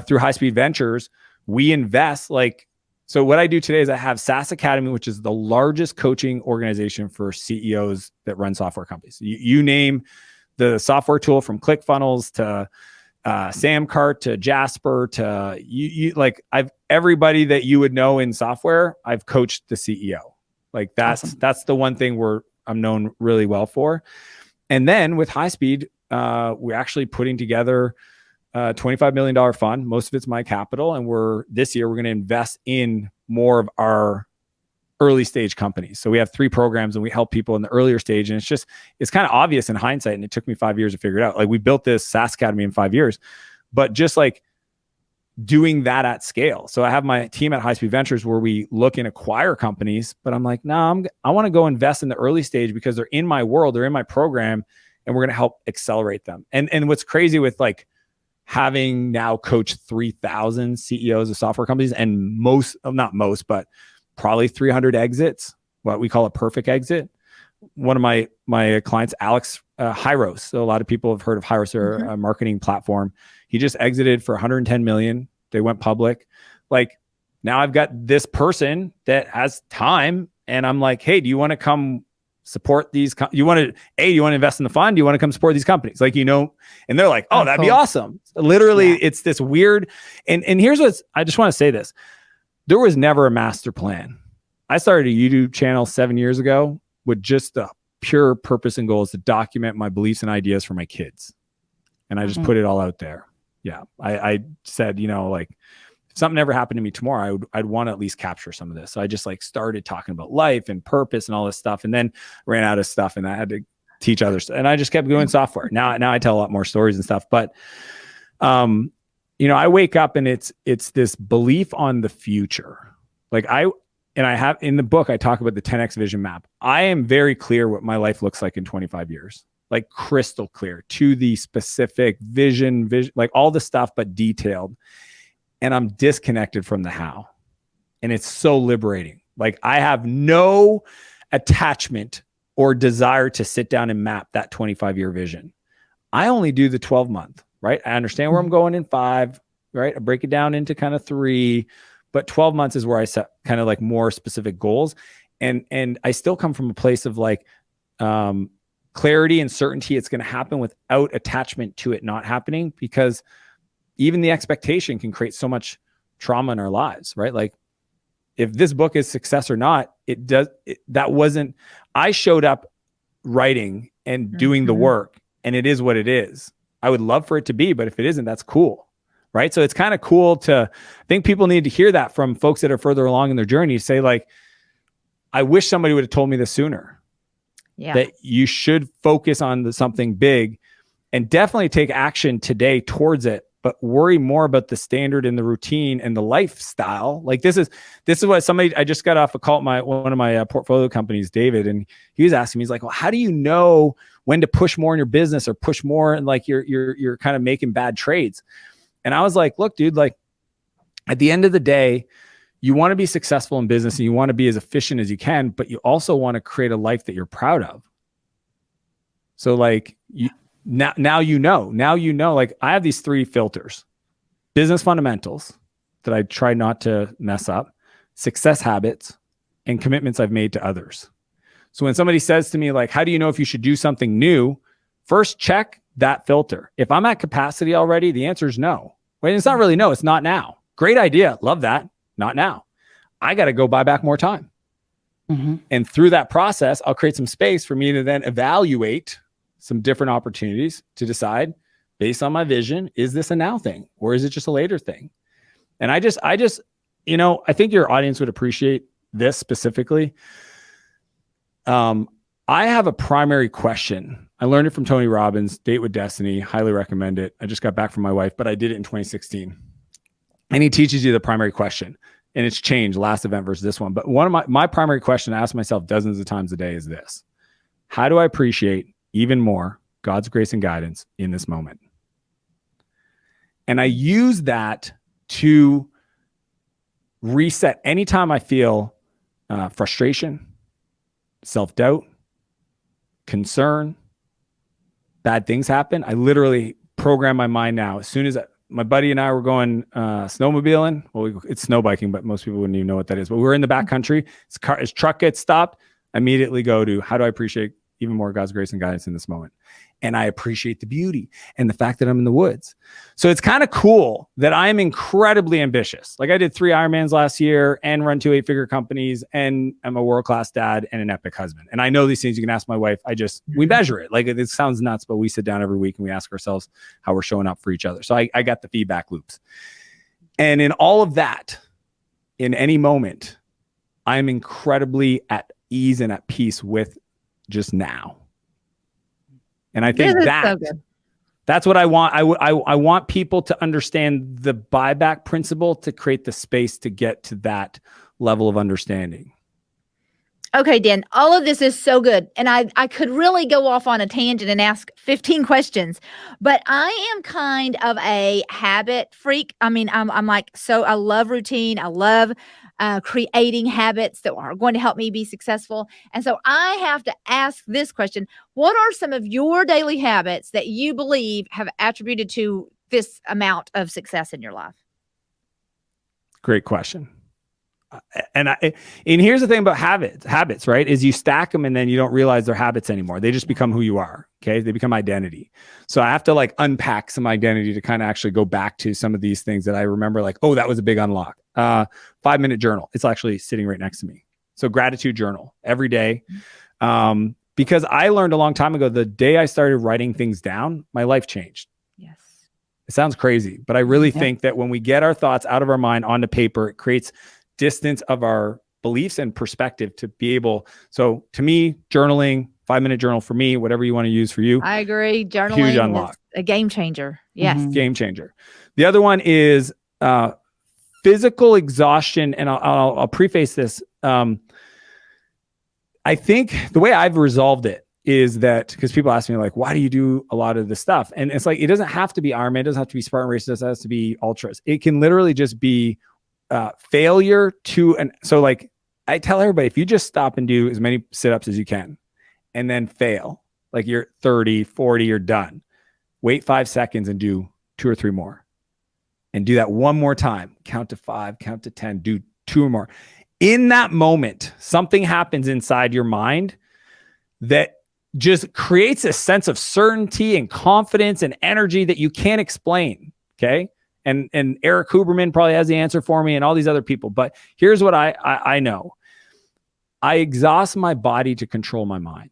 through High Speed Ventures, we invest so what I do today is I have SaaS Academy, which is the largest coaching organization for CEOs that run software companies. You name the software tool from ClickFunnels to Samcart to Jasper to everybody that you would know in software, I've coached the CEO. Like that's the one thing I'm known really well for. And then with High Speed, we're actually putting together a $25 million fund. Most of it's my capital. And this year we're going to invest in more of our early stage companies. So we have 3 programs and we help people in the earlier stage. And it's kind of obvious in hindsight. And it took me 5 years to figure it out. Like we built this SaaS Academy in 5 years, but just like doing that at scale. So I have my team at High Speed Ventures where we look and acquire companies, but I'm like, no, I want to go invest in the early stage because they're in my world, they're in my program, and we're going to help accelerate them. And what's crazy with like having now coached 3,000 CEOs of software companies and not most, but probably 300 exits, what we call a perfect exit. One of my clients, Alex Hyros. So a lot of people have heard of Hyros, or a marketing platform. He just exited for 110 million. They went public. Like now I've got this person that has time and I'm like, hey, do you want to come support these? You want to invest in the fund? Do you want to come support these companies? Like, and they're like, oh, that'd be awesome. Literally, it's this weird. And here's I just want to say this. There was never a master plan. I started a YouTube channel 7 years ago with just the pure purpose and goal is to document my beliefs and ideas for my kids. And I just put it all out there. Yeah. I said, if something ever happened to me tomorrow, I'd want to at least capture some of this. So I just started talking about life and purpose and all this stuff, and then ran out of stuff and I had to teach others. And I just kept doing software. Now I tell a lot more stories and stuff, but, I wake up and it's this belief on the future. I have in the book, I talk about the 10X vision map. I am very clear what my life looks like in 25 years, like crystal clear to the specific vision, like all the stuff, but detailed. And I'm disconnected from the how. And it's so liberating. Like I have no attachment or desire to sit down and map that 25-year vision. I only do the 12-month, right? I understand where I'm going in 5, right? I break it down into kind of 3, but 12 months is where I set kind of like more specific goals. And I still come from a place of clarity and certainty. It's going to happen without attachment to it not happening, because even the expectation can create so much trauma in our lives, right? Like if this book is success or not, I showed up writing and doing the work, and it is what it is. I would love for it to be, but if it isn't, that's cool. Right. So it's kind of cool I think people need to hear that from folks that are further along in their journey, say I wish somebody would have told me this sooner. Yeah. That you should focus on something big and definitely take action today towards it, but worry more about the standard and the routine and the lifestyle. Like this is what I just got off a call at one of my portfolio companies, David, and he was asking me, he's like, well, how do you know when to push more in your business or push more and you're kind of making bad trades? And I was like, look, dude, at the end of the day, you want to be successful in business and you want to be as efficient as you can, but you also want to create a life that you're proud of. So now you know, I have these 3 filters: business fundamentals that I try not to mess up, success habits, and commitments I've made to others. So when somebody says to me, how do you know if you should do something new? First, check that filter. If I'm at capacity already, the answer is no. Wait, it's not really no, it's not now. Great idea. Love that. Not now. I got to go buy back more time. And through that process, I'll create some space for me to then evaluate some different opportunities to decide based on my vision, is this a now thing or is it just a later thing? And I just, I think your audience would appreciate this specifically. I have a primary question. I learned it from Tony Robbins, Date with Destiny. Highly recommend it. I just got back from my wife, but I did it in 2016. And he teaches you the primary question. And it's changed last event versus this one. But one of my primary question I ask myself dozens of times a day is this: how do I appreciate even more God's grace and guidance in this moment? And I use that to reset anytime I feel frustration, self-doubt, concern, bad things happen. I literally program my mind now. As soon as my buddy and I were going snowmobiling, well, it's snow biking, but most people wouldn't even know what that is. But we were in the backcountry. His truck gets stopped. I immediately go to, how do I appreciate even more God's grace and guidance in this moment? And I appreciate the beauty and the fact that I'm in the woods. So it's kind of cool that I'm incredibly ambitious. Like I did 3 Ironmans last year and run 2 8-figure companies, and I'm a world-class dad and an epic husband. And I know these things. You can ask my wife. We measure it. Like it sounds nuts, but we sit down every week and we ask ourselves how we're showing up for each other. So I got the feedback loops. And in all of that, in any moment, I'm incredibly at ease and at peace with just now. And I think that's what I want. I want people to understand the buyback principle to create the space to get to that level of understanding. Okay, Dan, all of this is so good. And I could really go off on a tangent and ask 15 questions, but I am kind of a habit freak. I mean, I'm like, so I love routine. I love creating habits that are going to help me be successful. And so I have to ask this question. What are some of your daily habits that you believe have attributed to this amount of success in your life? Great question. And here's the thing about habits, right? Is you stack them and then you don't realize they're habits anymore. They just become who you are. Okay. They become identity. So I have to like unpack some identity to kind of actually go back to some of these things that I remember, like, oh, that was a big unlock. 5-minute journal. It's actually sitting right next to me. So gratitude journal every day. Because I learned a long time ago, the day I started writing things down, my life changed. Yes. It sounds crazy, but I really think that when we get our thoughts out of our mind onto paper, it creates distance of our beliefs and perspective to be able. So to me, journaling, 5-minute journal for me, whatever you want to use for you. I agree. Journaling huge unlock. is a game changer. Yes. Game changer. The other one is physical exhaustion. And I'll preface this. I think the way I've resolved it is that, because people ask me like, why do you do a lot of this stuff? And it's like, it doesn't have to be Ironman. It doesn't have to be Spartan races. It doesn't have to be ultras. It can literally just be failure to, and so like I tell everybody, if you just stop and do as many sit-ups as you can and then fail, like you're 30, 40, you're done. Wait 5 seconds and do 2 or 3 more. And do that one more time. Count to 5, count to 10, do 2 or more. In that moment, something happens inside your mind that just creates a sense of certainty and confidence and energy that you can't explain. Okay. And Eric Huberman probably has the answer for me and all these other people. But here's what I know. I exhaust my body to control my mind.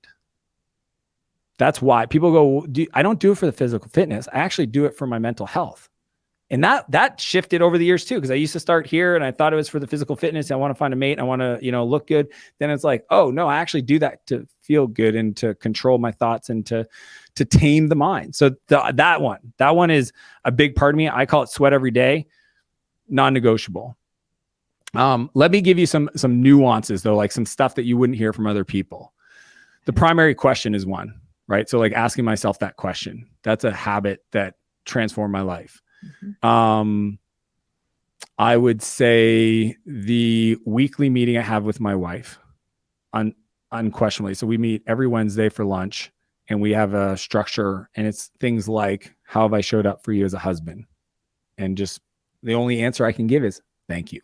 That's why people go, I don't do it for the physical fitness. I actually do it for my mental health. And that shifted over the years too, because I used to start here and I thought it was for the physical fitness. I want to find a mate. I want to, look good. Then it's like, oh no, I actually do that to feel good and to control my thoughts and to tame the mind. So that one is a big part of me. I call it sweat every day, non-negotiable. Let me give you some nuances though, like some stuff that you wouldn't hear from other people. The primary question is one, right? So like asking myself that question, that's a habit that transformed my life. Mm-hmm. I would say the weekly meeting I have with my wife, unquestionably. So we meet every Wednesday for lunch and we have a structure, and it's things like, how have I showed up for you as a husband? And just the only answer I can give is thank you.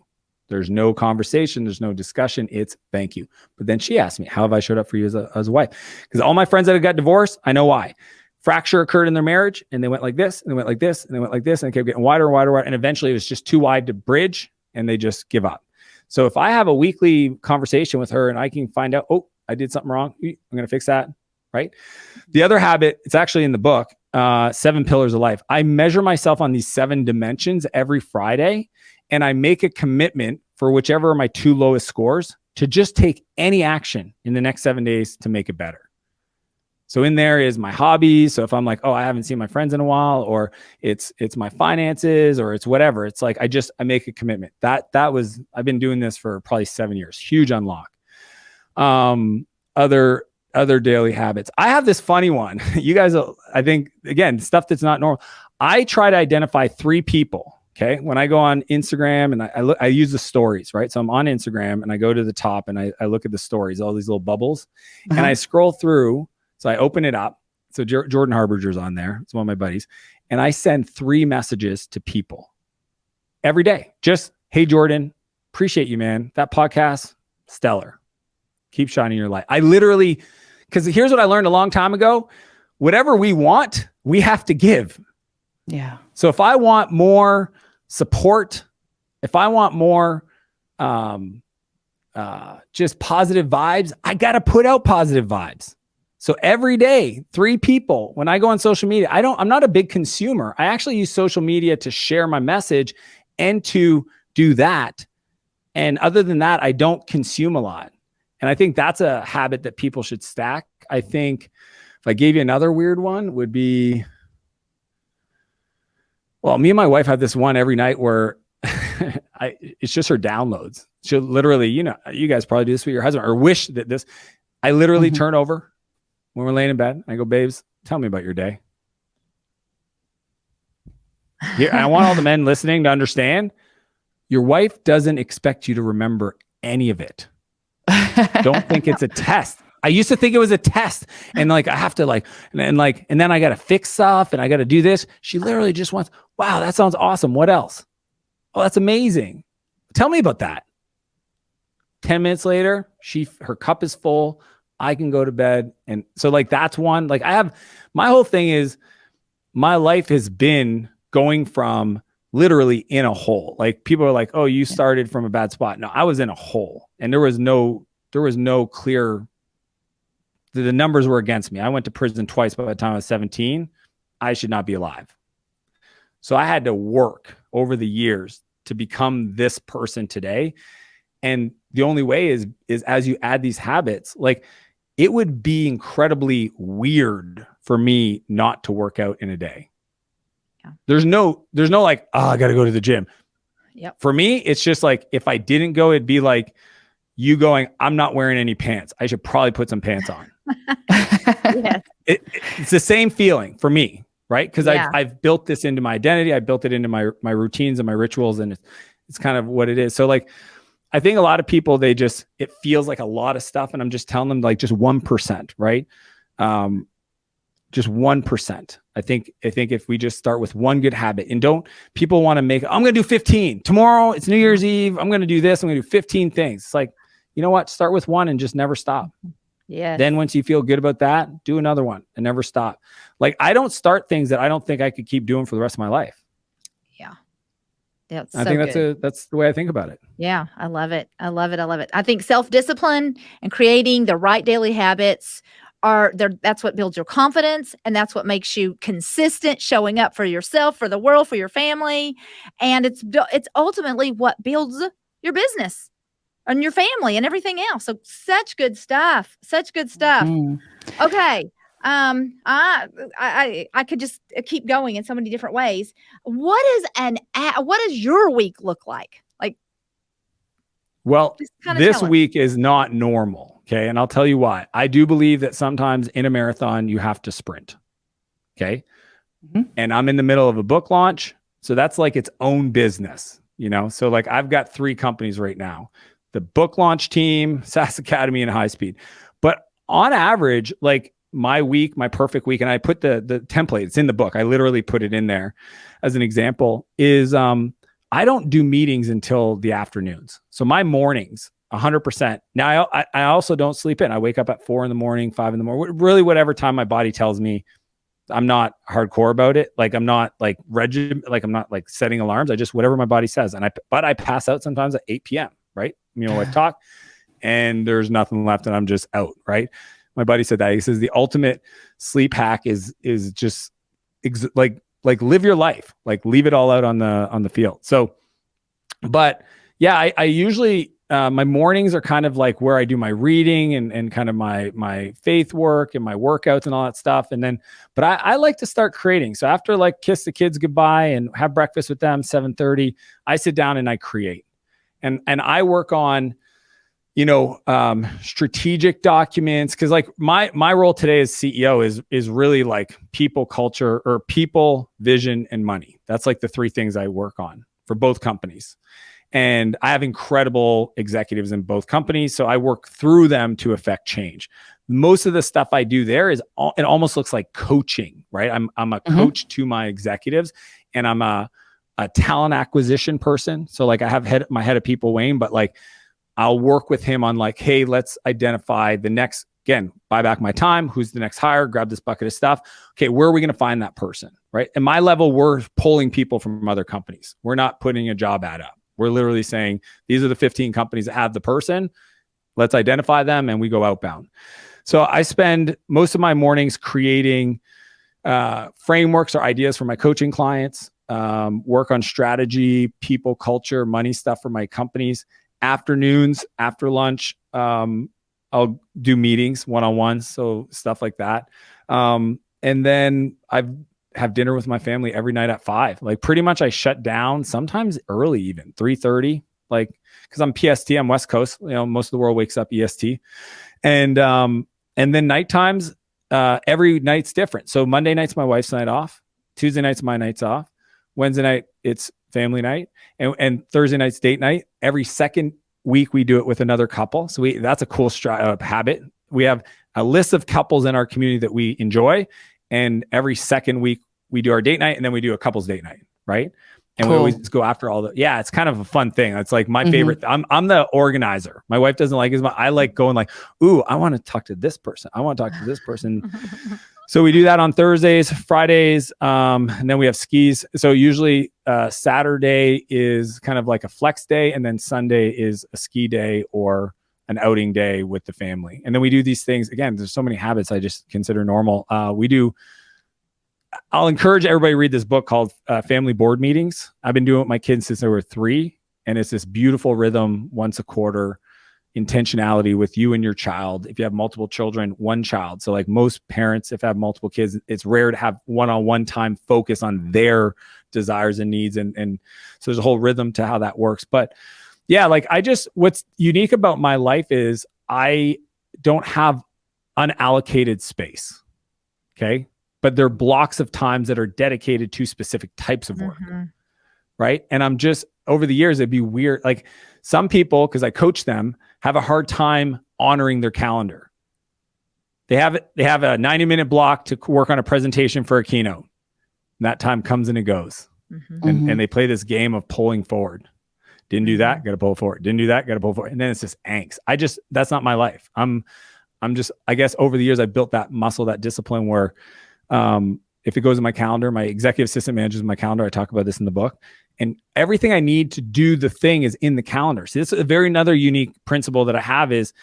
There's no conversation. There's no discussion. It's thank you. But then she asked me, how have I showed up for you as a wife? Because all my friends that have got divorced, I know why. Fracture occurred in their marriage and they went like this and they went like this and they went like this and it kept getting wider and wider. And eventually it was just too wide to bridge and they just give up. So if I have a weekly conversation with her and I can find out, oh, I did something wrong, I'm going to fix that. Right. The other habit, it's actually in the book, 7 Pillars of Life. I measure myself on these 7 dimensions every Friday and I make a commitment for whichever are my 2 lowest scores to just take any action in the next 7 days to make it better. So in there is my hobbies. So if I'm like, oh, I haven't seen my friends in a while, or it's my finances, or it's whatever, it's like, I make a commitment. I've been doing this for probably 7 years. Huge unlock. Other daily habits. I have this funny one. You guys, I think, again, stuff that's not normal. I try to identify 3 people. Okay. When I go on Instagram and I use the stories, right? So I'm on Instagram and I go to the top and I look at the stories, all these little bubbles, and I scroll through. So I open it up. So Jordan Harbinger's on there. It's one of my buddies. And I send 3 messages to people every day. Just, hey, Jordan, appreciate you, man. That podcast, stellar. Keep shining your light. I literally, because here's what I learned a long time ago. Whatever we want, we have to give. Yeah. So if I want more support, if I want more just positive vibes, I got to put out positive vibes. So every day, 3 people, when I go on social media, I'm not a big consumer. I actually use social media to share my message and to do that. And other than that, I don't consume a lot. And I think that's a habit that people should stack. I think if I gave you another weird one would be, well, me and my wife have this one every night where it's just her downloads. She'll literally, you guys probably do this with your husband or wish that this, I literally turn over when we're laying in bed. I go, babes, tell me about your day. Here, I want all the men listening to understand your wife doesn't expect you to remember any of it. Don't think it's a test. I used to think it was a test and like, I have to and then I got to fix stuff and I got to do this. She literally just wants, wow, that sounds awesome. What else? Oh, that's amazing. Tell me about that. 10 minutes later, her cup is full. I can go to bed. And so that's one, my whole thing is my life has been going from literally in a hole. Like people are like, oh, you started from a bad spot. No, I was in a hole and there was no clear, the numbers were against me. I went to prison twice by the time I was 17. I should not be alive. So I had to work over the years to become this person today. And the only way is as you add these habits, it would be incredibly weird for me not to work out in a day. Yeah. There's no oh, I got to go to the gym. Yep. For me, it's just if I didn't go, it'd be like you going, I'm not wearing any pants. I should probably put some pants on. Yes. It's the same feeling for me, right? Because I've built this into my identity. I built it into my routines and my rituals, and it's kind of what it is. So I think a lot of people, it feels like a lot of stuff, and I'm just telling them just 1%, right? Just 1%. I think if we just start with one good habit and people want to make, I'm going to do 15 tomorrow. It's New Year's Eve. I'm going to do this. I'm going to do 15 things. It's you know what? Start with one and just never stop. Yeah. Then once you feel good about that, do another one and never stop. I don't start things that I don't think I could keep doing for the rest of my life. Yeah. I think that's the way I think about it. Yeah. I love it. I love it. I love it. I think self-discipline and creating the right daily habits that's what builds your confidence, and that's what makes you consistent, showing up for yourself, for the world, for your family. And it's ultimately what builds your business and your family and everything else. So such good stuff. Such good stuff. Okay. I could just keep going in so many different ways. What does your week look like? Well, this week is not normal. Okay. And I'll tell you why. I do believe that sometimes in a marathon, you have to sprint. Okay. And I'm in the middle of a book launch. So that's its own business, So I've got 3 companies right now, the book launch team, SaaS Academy, and High Speed. But on average, my week, my perfect week, and I put the template, it's in the book. I literally put it in there as an example is, I don't do meetings until the afternoons. So my mornings, 100%. Now I also don't sleep in. I wake up at 4 a.m, 5 a.m, really whatever time my body tells me. I'm not hardcore about it. I'm not I'm not setting alarms. I just, whatever my body says. But I pass out sometimes at 8 p.m. Right. I talk and there's nothing left and I'm just out. Right. My buddy said that. He says the ultimate sleep hack is just live your life, leave it all out on the field. So, but yeah, I usually, my mornings are kind of where I do my reading and kind of my faith work and my workouts and all that stuff. And then, but I like to start creating. So after kiss the kids goodbye and have breakfast with them, 7:30, I sit down and I create and I work on strategic documents. Cause like my role today as CEO is really like people, culture, or people, vision, and money. That's like the three things I work on for both companies. And I have incredible executives in both companies. So I work through them to affect change. Most of the stuff I do there it almost looks like coaching, right? I'm a coach to my executives, and I'm a talent acquisition person. So like I have my head of people, WREIN, but like I'll work with him on like, hey, let's identify the next, again, buy back my time. Who's the next hire? Grab this bucket of stuff. Okay, where are we going to find that person, right? At my level, we're pulling people from other companies. We're not putting a job ad up. We're literally saying, these are the 15 companies that have the person. Let's identify them, and we go outbound. So I spend most of my mornings creating frameworks or ideas for my coaching clients, work on strategy, people, culture, money stuff for my companies. Afternoons, after lunch, I'll do meetings, one-on-ones, so stuff like that. And then I have dinner with my family every night at 5. Like pretty much I shut down, sometimes early, even 3:30, like, because I'm PST, I'm West Coast. Most of the world wakes up EST. And then night times, every night's different. So Monday night's my wife's night off. Tuesday night's my night's off. Wednesday night, it's family night. And Thursday night's date night. Every second week, we do it with another couple. So that's a cool habit. We have a list of couples in our community that we enjoy. And every second week, we do our date night, and then we do a couple's date night, right? And we always go after all the, it's kind of a fun thing. It's like my favorite. I'm the organizer. My wife doesn't like it as much. I like going like, ooh, I want to talk to this person. I want to talk to this person. So we do that on Thursdays, Fridays, and then we have skis. So usually Saturday is kind of like a flex day, and then Sunday is a ski day or an outing day with the family. And then we do these things. Again, there's so many habits I just consider normal. I'll encourage everybody to read this book called Family Board Meetings. I've been doing it with my kids since they were 3, and it's this beautiful rhythm, once a quarter, intentionality with you and your child. If you have multiple children, one child. So like most parents, if they have multiple kids, it's rare to have one-on-one time focus on their desires and needs. And so there's a whole rhythm to how that works. But yeah, like what's unique about my life is I don't have unallocated space. Okay. But there are blocks of times that are dedicated to specific types of work. Right. And I'm just, over the years, it'd be weird. Like some people, because I coach them, have a hard time honoring their calendar. They have a 90-minute block to work on a presentation for a keynote. And that time comes and it goes. And they play this game of pulling forward. Didn't do that, got to pull forward. Didn't do that, got to pull forward. And then it's just angst. That's not my life. I'm just, I guess over the years, I built that muscle, that discipline where if it goes in my calendar, my executive assistant manages my calendar. I talk about this in the book, and everything I need to do the thing is in the calendar. So this is another unique principle that I have is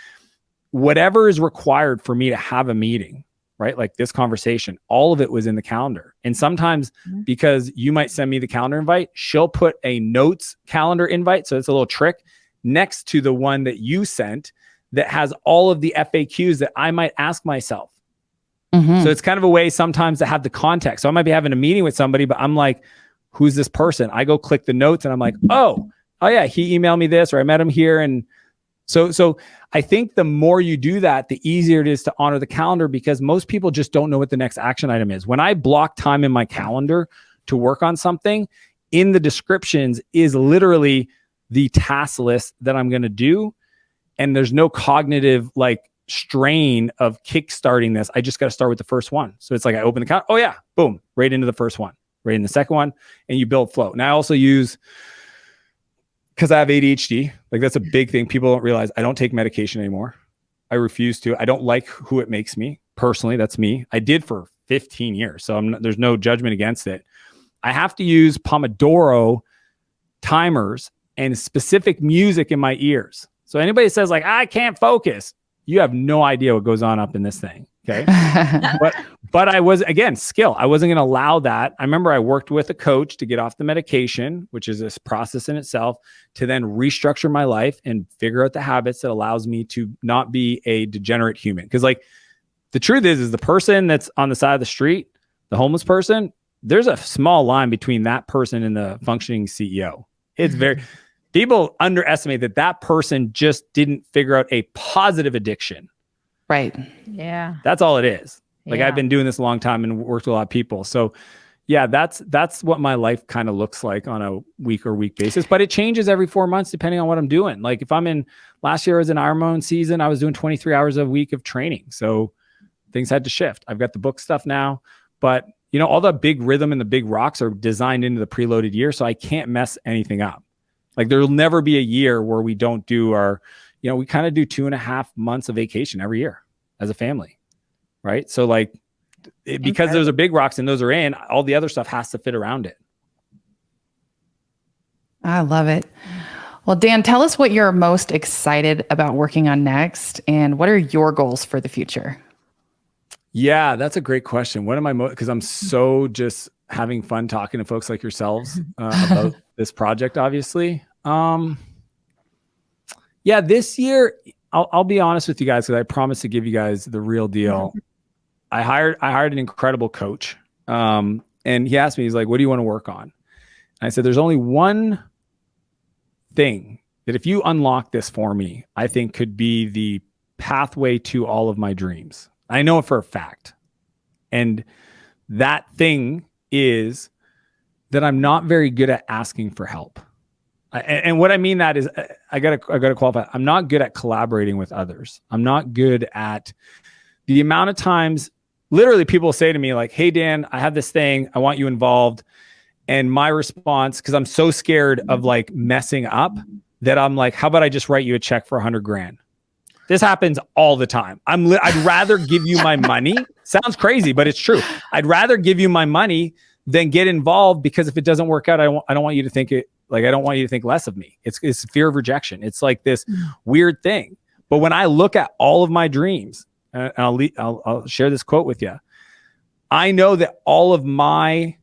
whatever is required for me to have a meeting, right? Like this conversation, all of it was in the calendar. And sometimes because you might send me the calendar invite, she'll put a notes calendar invite. So it's a little trick next to the one that you sent that has all of the FAQs that I might ask myself. So it's kind of a way sometimes to have the context. So I might be having a meeting with somebody, but I'm like, who's this person? I go click the notes and I'm like, oh yeah, he emailed me this, or I met him here. And so I think the more you do that, the easier it is to honor the calendar, because most people just don't know what the next action item is. When I block time in my calendar to work on something, in the descriptions is literally the task list that I'm going to do. And there's no cognitive strain of kickstarting this. I just got to start with the first one. So it's like I open the calendar. Oh yeah, boom, right into the first one, right in the second one, and you build flow. And I also use, because I have ADHD, like that's a big thing. People don't realize I don't take medication anymore. I refuse to. I don't like who it makes me personally. That's me. I did for 15 years. So there's no judgment against it. I have to use Pomodoro timers and specific music in my ears. So anybody that says I can't focus, you have no idea what goes on up in this thing. Okay. but I was, again, skill. I wasn't going to allow that. I remember I worked with a coach to get off the medication, which is this process in itself, to then restructure my life and figure out the habits that allows me to not be a degenerate human. Because the truth is the person that's on the side of the street, the homeless person, there's a small line between that person and the functioning CEO. It's People underestimate that person just didn't figure out a positive addiction. Right. Yeah. That's all it is. Like, Yeah. I've been doing this a long time and worked with a lot of people. So yeah, that's what my life kind of looks like on a week basis, but it changes every 4 months depending on what I'm doing. Like, if last year was an Ironman season, I was doing 23 hours a week of training. So things had to shift. I've got the book stuff now, but all the big rhythm and the big rocks are designed into the preloaded year. So I can't mess anything up. Like, there'll never be a year where we don't do we kind of do 2.5 months of vacation every year as a family. Right. So like, because those are big rocks and those are in, all the other stuff has to fit around it. I love it. Well, Dan, tell us what you're most excited about working on next, and what are your goals for the future? Yeah, that's a great question. What am I because I'm so just having fun talking to folks like yourselves about this project, obviously. Yeah, this year, I'll be honest with you guys, because I promised to give you guys the real deal. I hired an incredible coach. And he asked me, he's like, what do you want to work on? And I said, there's only one thing that if you unlock this for me, I think could be the pathway to all of my dreams. I know it for a fact. And that thing is that I'm not very good at asking for help. And what I mean that is, I gotta qualify. I'm not good at collaborating with others. I'm not good at the amount of times, literally, people say to me like, hey, Dan, I have this thing. I want you involved. And my response, because I'm so scared of like messing up, that I'm like, how about I just write you a check for $100,000? This happens all the time. I'd rather give you my money. Sounds crazy, but it's true. I'd rather give you my money than get involved, because if it doesn't work out, I don't want you to think it, like, I don't want you to think less of me. It's fear of rejection. It's like this weird thing. But when I look at all of my dreams, and I'll share this quote with you. I know that all of my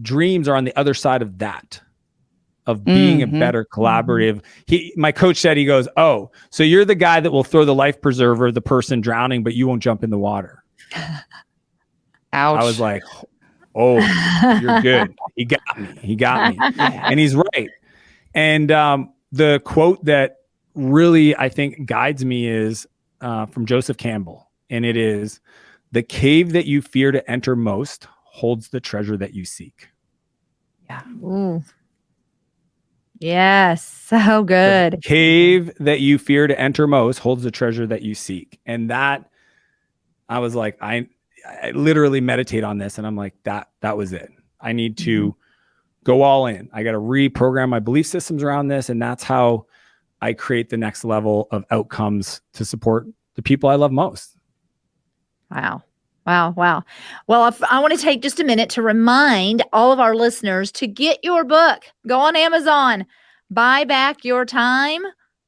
dreams are on the other side of that, of being a better collaborative. My coach said, he goes, oh, so you're the guy that will throw the life preserver, the person drowning, but you won't jump in the water. Ouch. I was like, oh, you're good. He got me. And he's right. And the quote that really, I think, guides me is from Joseph Campbell. And it is, the cave that you fear to enter most holds the treasure that you seek. Yeah. Ooh. Yes. So good. The cave that you fear to enter most holds the treasure that you seek. And that, I was like, I literally meditate on this, and I'm like, that was it. I need to go all in. I got to reprogram my belief systems around this. And that's how I create the next level of outcomes to support the people I love most. Wow. Well, I want to take just a minute to remind all of our listeners to get your book. Go on Amazon, Buy Back Your Time,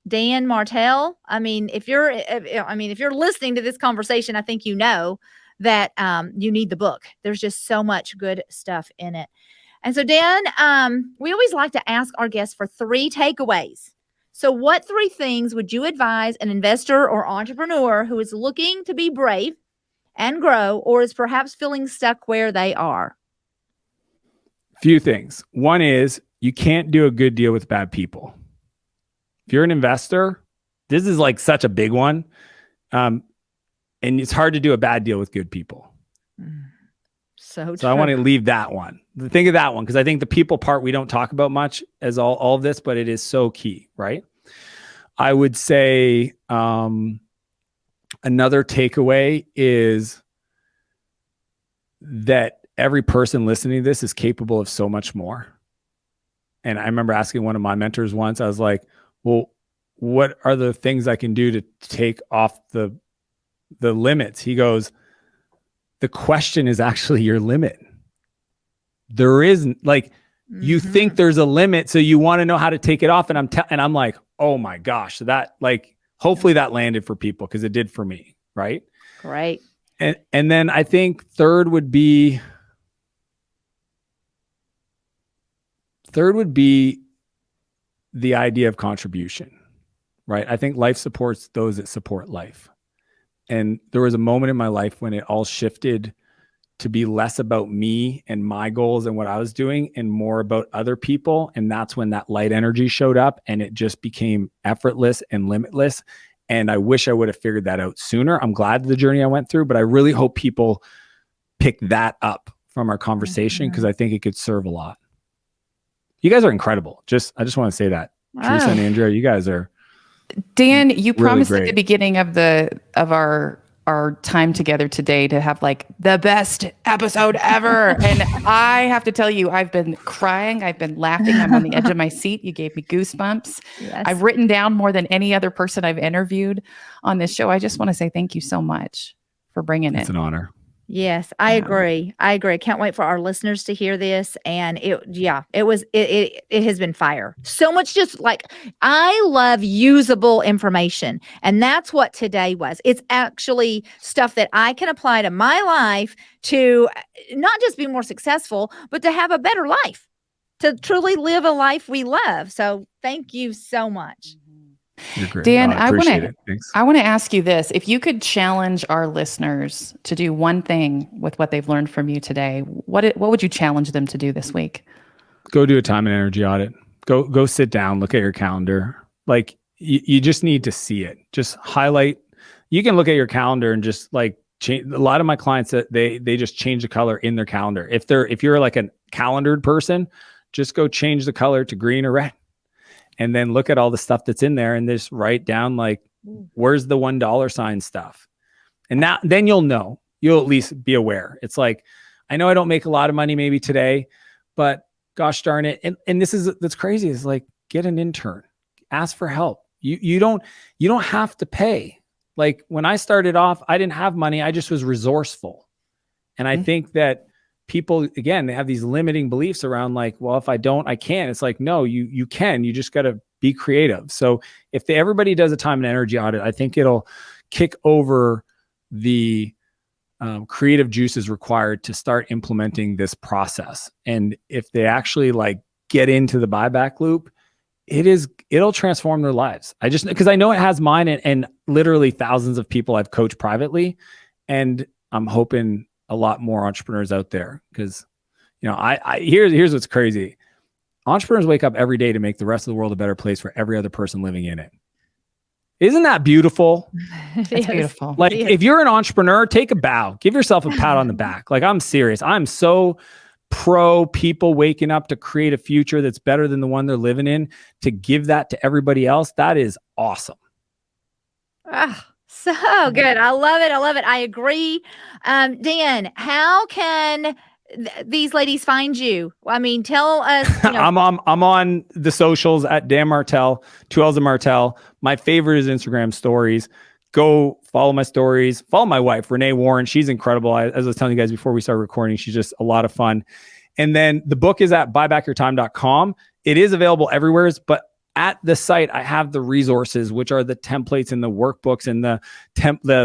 Dan Martell. If you're listening to this conversation, I think you know that you need the book. There's just so much good stuff in it. And so, Dan, we always like to ask our guests for 3 takeaways. So what 3 things would you advise an investor or entrepreneur who is looking to be brave and grow, or is perhaps feeling stuck where they are? Few things. One is, you can't do a good deal with bad people. If you're an investor, this is like such a big one. And it's hard to do a bad deal with good people. So I want to leave that one. Think of that one, because I think the people part we don't talk about much as all of this, but it is so key, right? I would say another takeaway is that every person listening to this is capable of so much more. And I remember asking one of my mentors once, I was like, well, what are the things I can do to take off the limits? He goes, the question is actually your limit. There isn't, like, you think there's a limit, so you want to know how to take it off. And I'm like, oh my gosh, that, like, hopefully that landed for people, because it did for me. Right. Great. And then I think third would be the idea of contribution, right? I think life supports those that support life. And there was a moment in my life when it all shifted to be less about me and my goals and what I was doing and more about other people. And that's when that light energy showed up and it just became effortless and limitless. And I wish I would have figured that out sooner. I'm glad the journey I went through, but I really hope people pick that up from our conversation because I think it could serve a lot. You guys are incredible. I just want to say that. Teresa and Andrea, you guys are Dan, you really promised great. at the beginning of our time together today to have like the best episode ever. And I have to tell you, I've been crying. I've been laughing. I'm on the edge of my seat. You gave me goosebumps. Yes. I've written down more than any other person I've interviewed on this show. I just want to say thank you so much for bringing it. It's an honor. Yes, I agree. I can't wait for our listeners to hear this. And it has been fire. So much just like, I love usable information. And that's what today was. It's actually stuff that I can apply to my life to not just be more successful, but to have a better life, to truly live a life we love. So thank you so much. You're great. Dan, I appreciate it. Thanks. I want to ask you this. If you could challenge our listeners to do one thing with what they've learned from you today, what would you challenge them to do this week? Go do a time and energy audit. Go sit down, look at your calendar. Like you just need to see it. Just highlight. You can look at your calendar and just like change. A lot of my clients that they just change the color in their calendar. If you're like a calendared person, just go change the color to green or red. And then look at all the stuff that's in there and just write down like, where's the $1 sign stuff? And then you'll know, you'll at least be aware. It's like, I know I don't make a lot of money maybe today, but gosh darn it. And that's crazy. Is like, get an intern, ask for help. You don't have to pay. Like when I started off, I didn't have money. I just was resourceful. And I think that people, again, they have these limiting beliefs around like, well, if I don't, I can't. It's like, no, you can. You just got to be creative. So if everybody does a time and energy audit, I think it'll kick over the creative juices required to start implementing this process. And if they actually like get into the buyback loop, it'll transform their lives. Because I know it has mine and literally thousands of people I've coached privately. And I'm hoping a lot more entrepreneurs out there because, here's what's crazy. Entrepreneurs wake up every day to make the rest of the world a better place for every other person living in it. Isn't that beautiful? It's beautiful. Like if you're an entrepreneur, take a bow, give yourself a pat on the back. Like I'm serious. I'm so pro people waking up to create a future that's better than the one they're living in, to give that to everybody else. That is awesome. So good. I love it. I agree. Dan, how can these ladies find you? I mean, tell us. I'm on the socials at Dan Martell, 2 L's of Martell. My favorite is Instagram stories. Go follow my stories. Follow my wife, Renee Warren. She's incredible. As I was telling you guys before we started recording, she's just a lot of fun. And then the book is at buybackyourtime.com. It is available everywhere, but at the site, I have the resources, which are the templates and the workbooks and the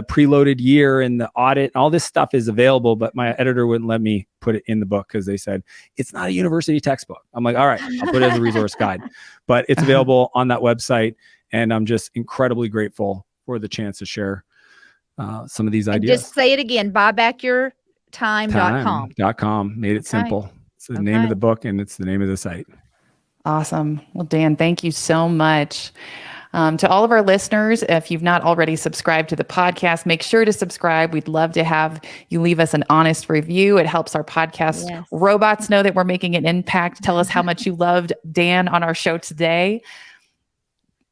preloaded year and the audit. All this stuff is available, but my editor wouldn't let me put it in the book because they said it's not a university textbook. I'm like, all right, I'll put it as a resource guide, but it's available on that website. And I'm just incredibly grateful for the chance to share some of these ideas. Just say it again, buybackyourtime.com. Made it simple. It's the name of the book and it's the name of the site. Awesome. Well, Dan, thank you so much. To all of our listeners, if you've not already subscribed to the podcast, make sure to subscribe. We'd love to have you leave us an honest review. It helps our podcast robots know that we're making an impact. Tell us how much you loved Dan on our show today.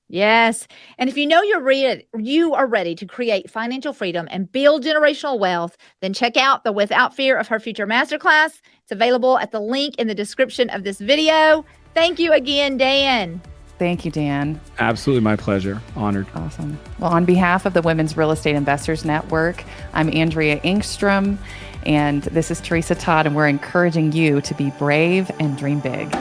Yes. And if you know you are ready to create financial freedom and build generational wealth, then check out the Without Fear of Her Future Masterclass. It's available at the link in the description of this video. Thank you again, Dan. Thank you, Dan. Absolutely my pleasure. Honored. Awesome. Well, on behalf of the Women's Real Estate Investors Network, I'm Andrea Engstrom, and this is Teresa Todd, and we're encouraging you to be brave and dream big.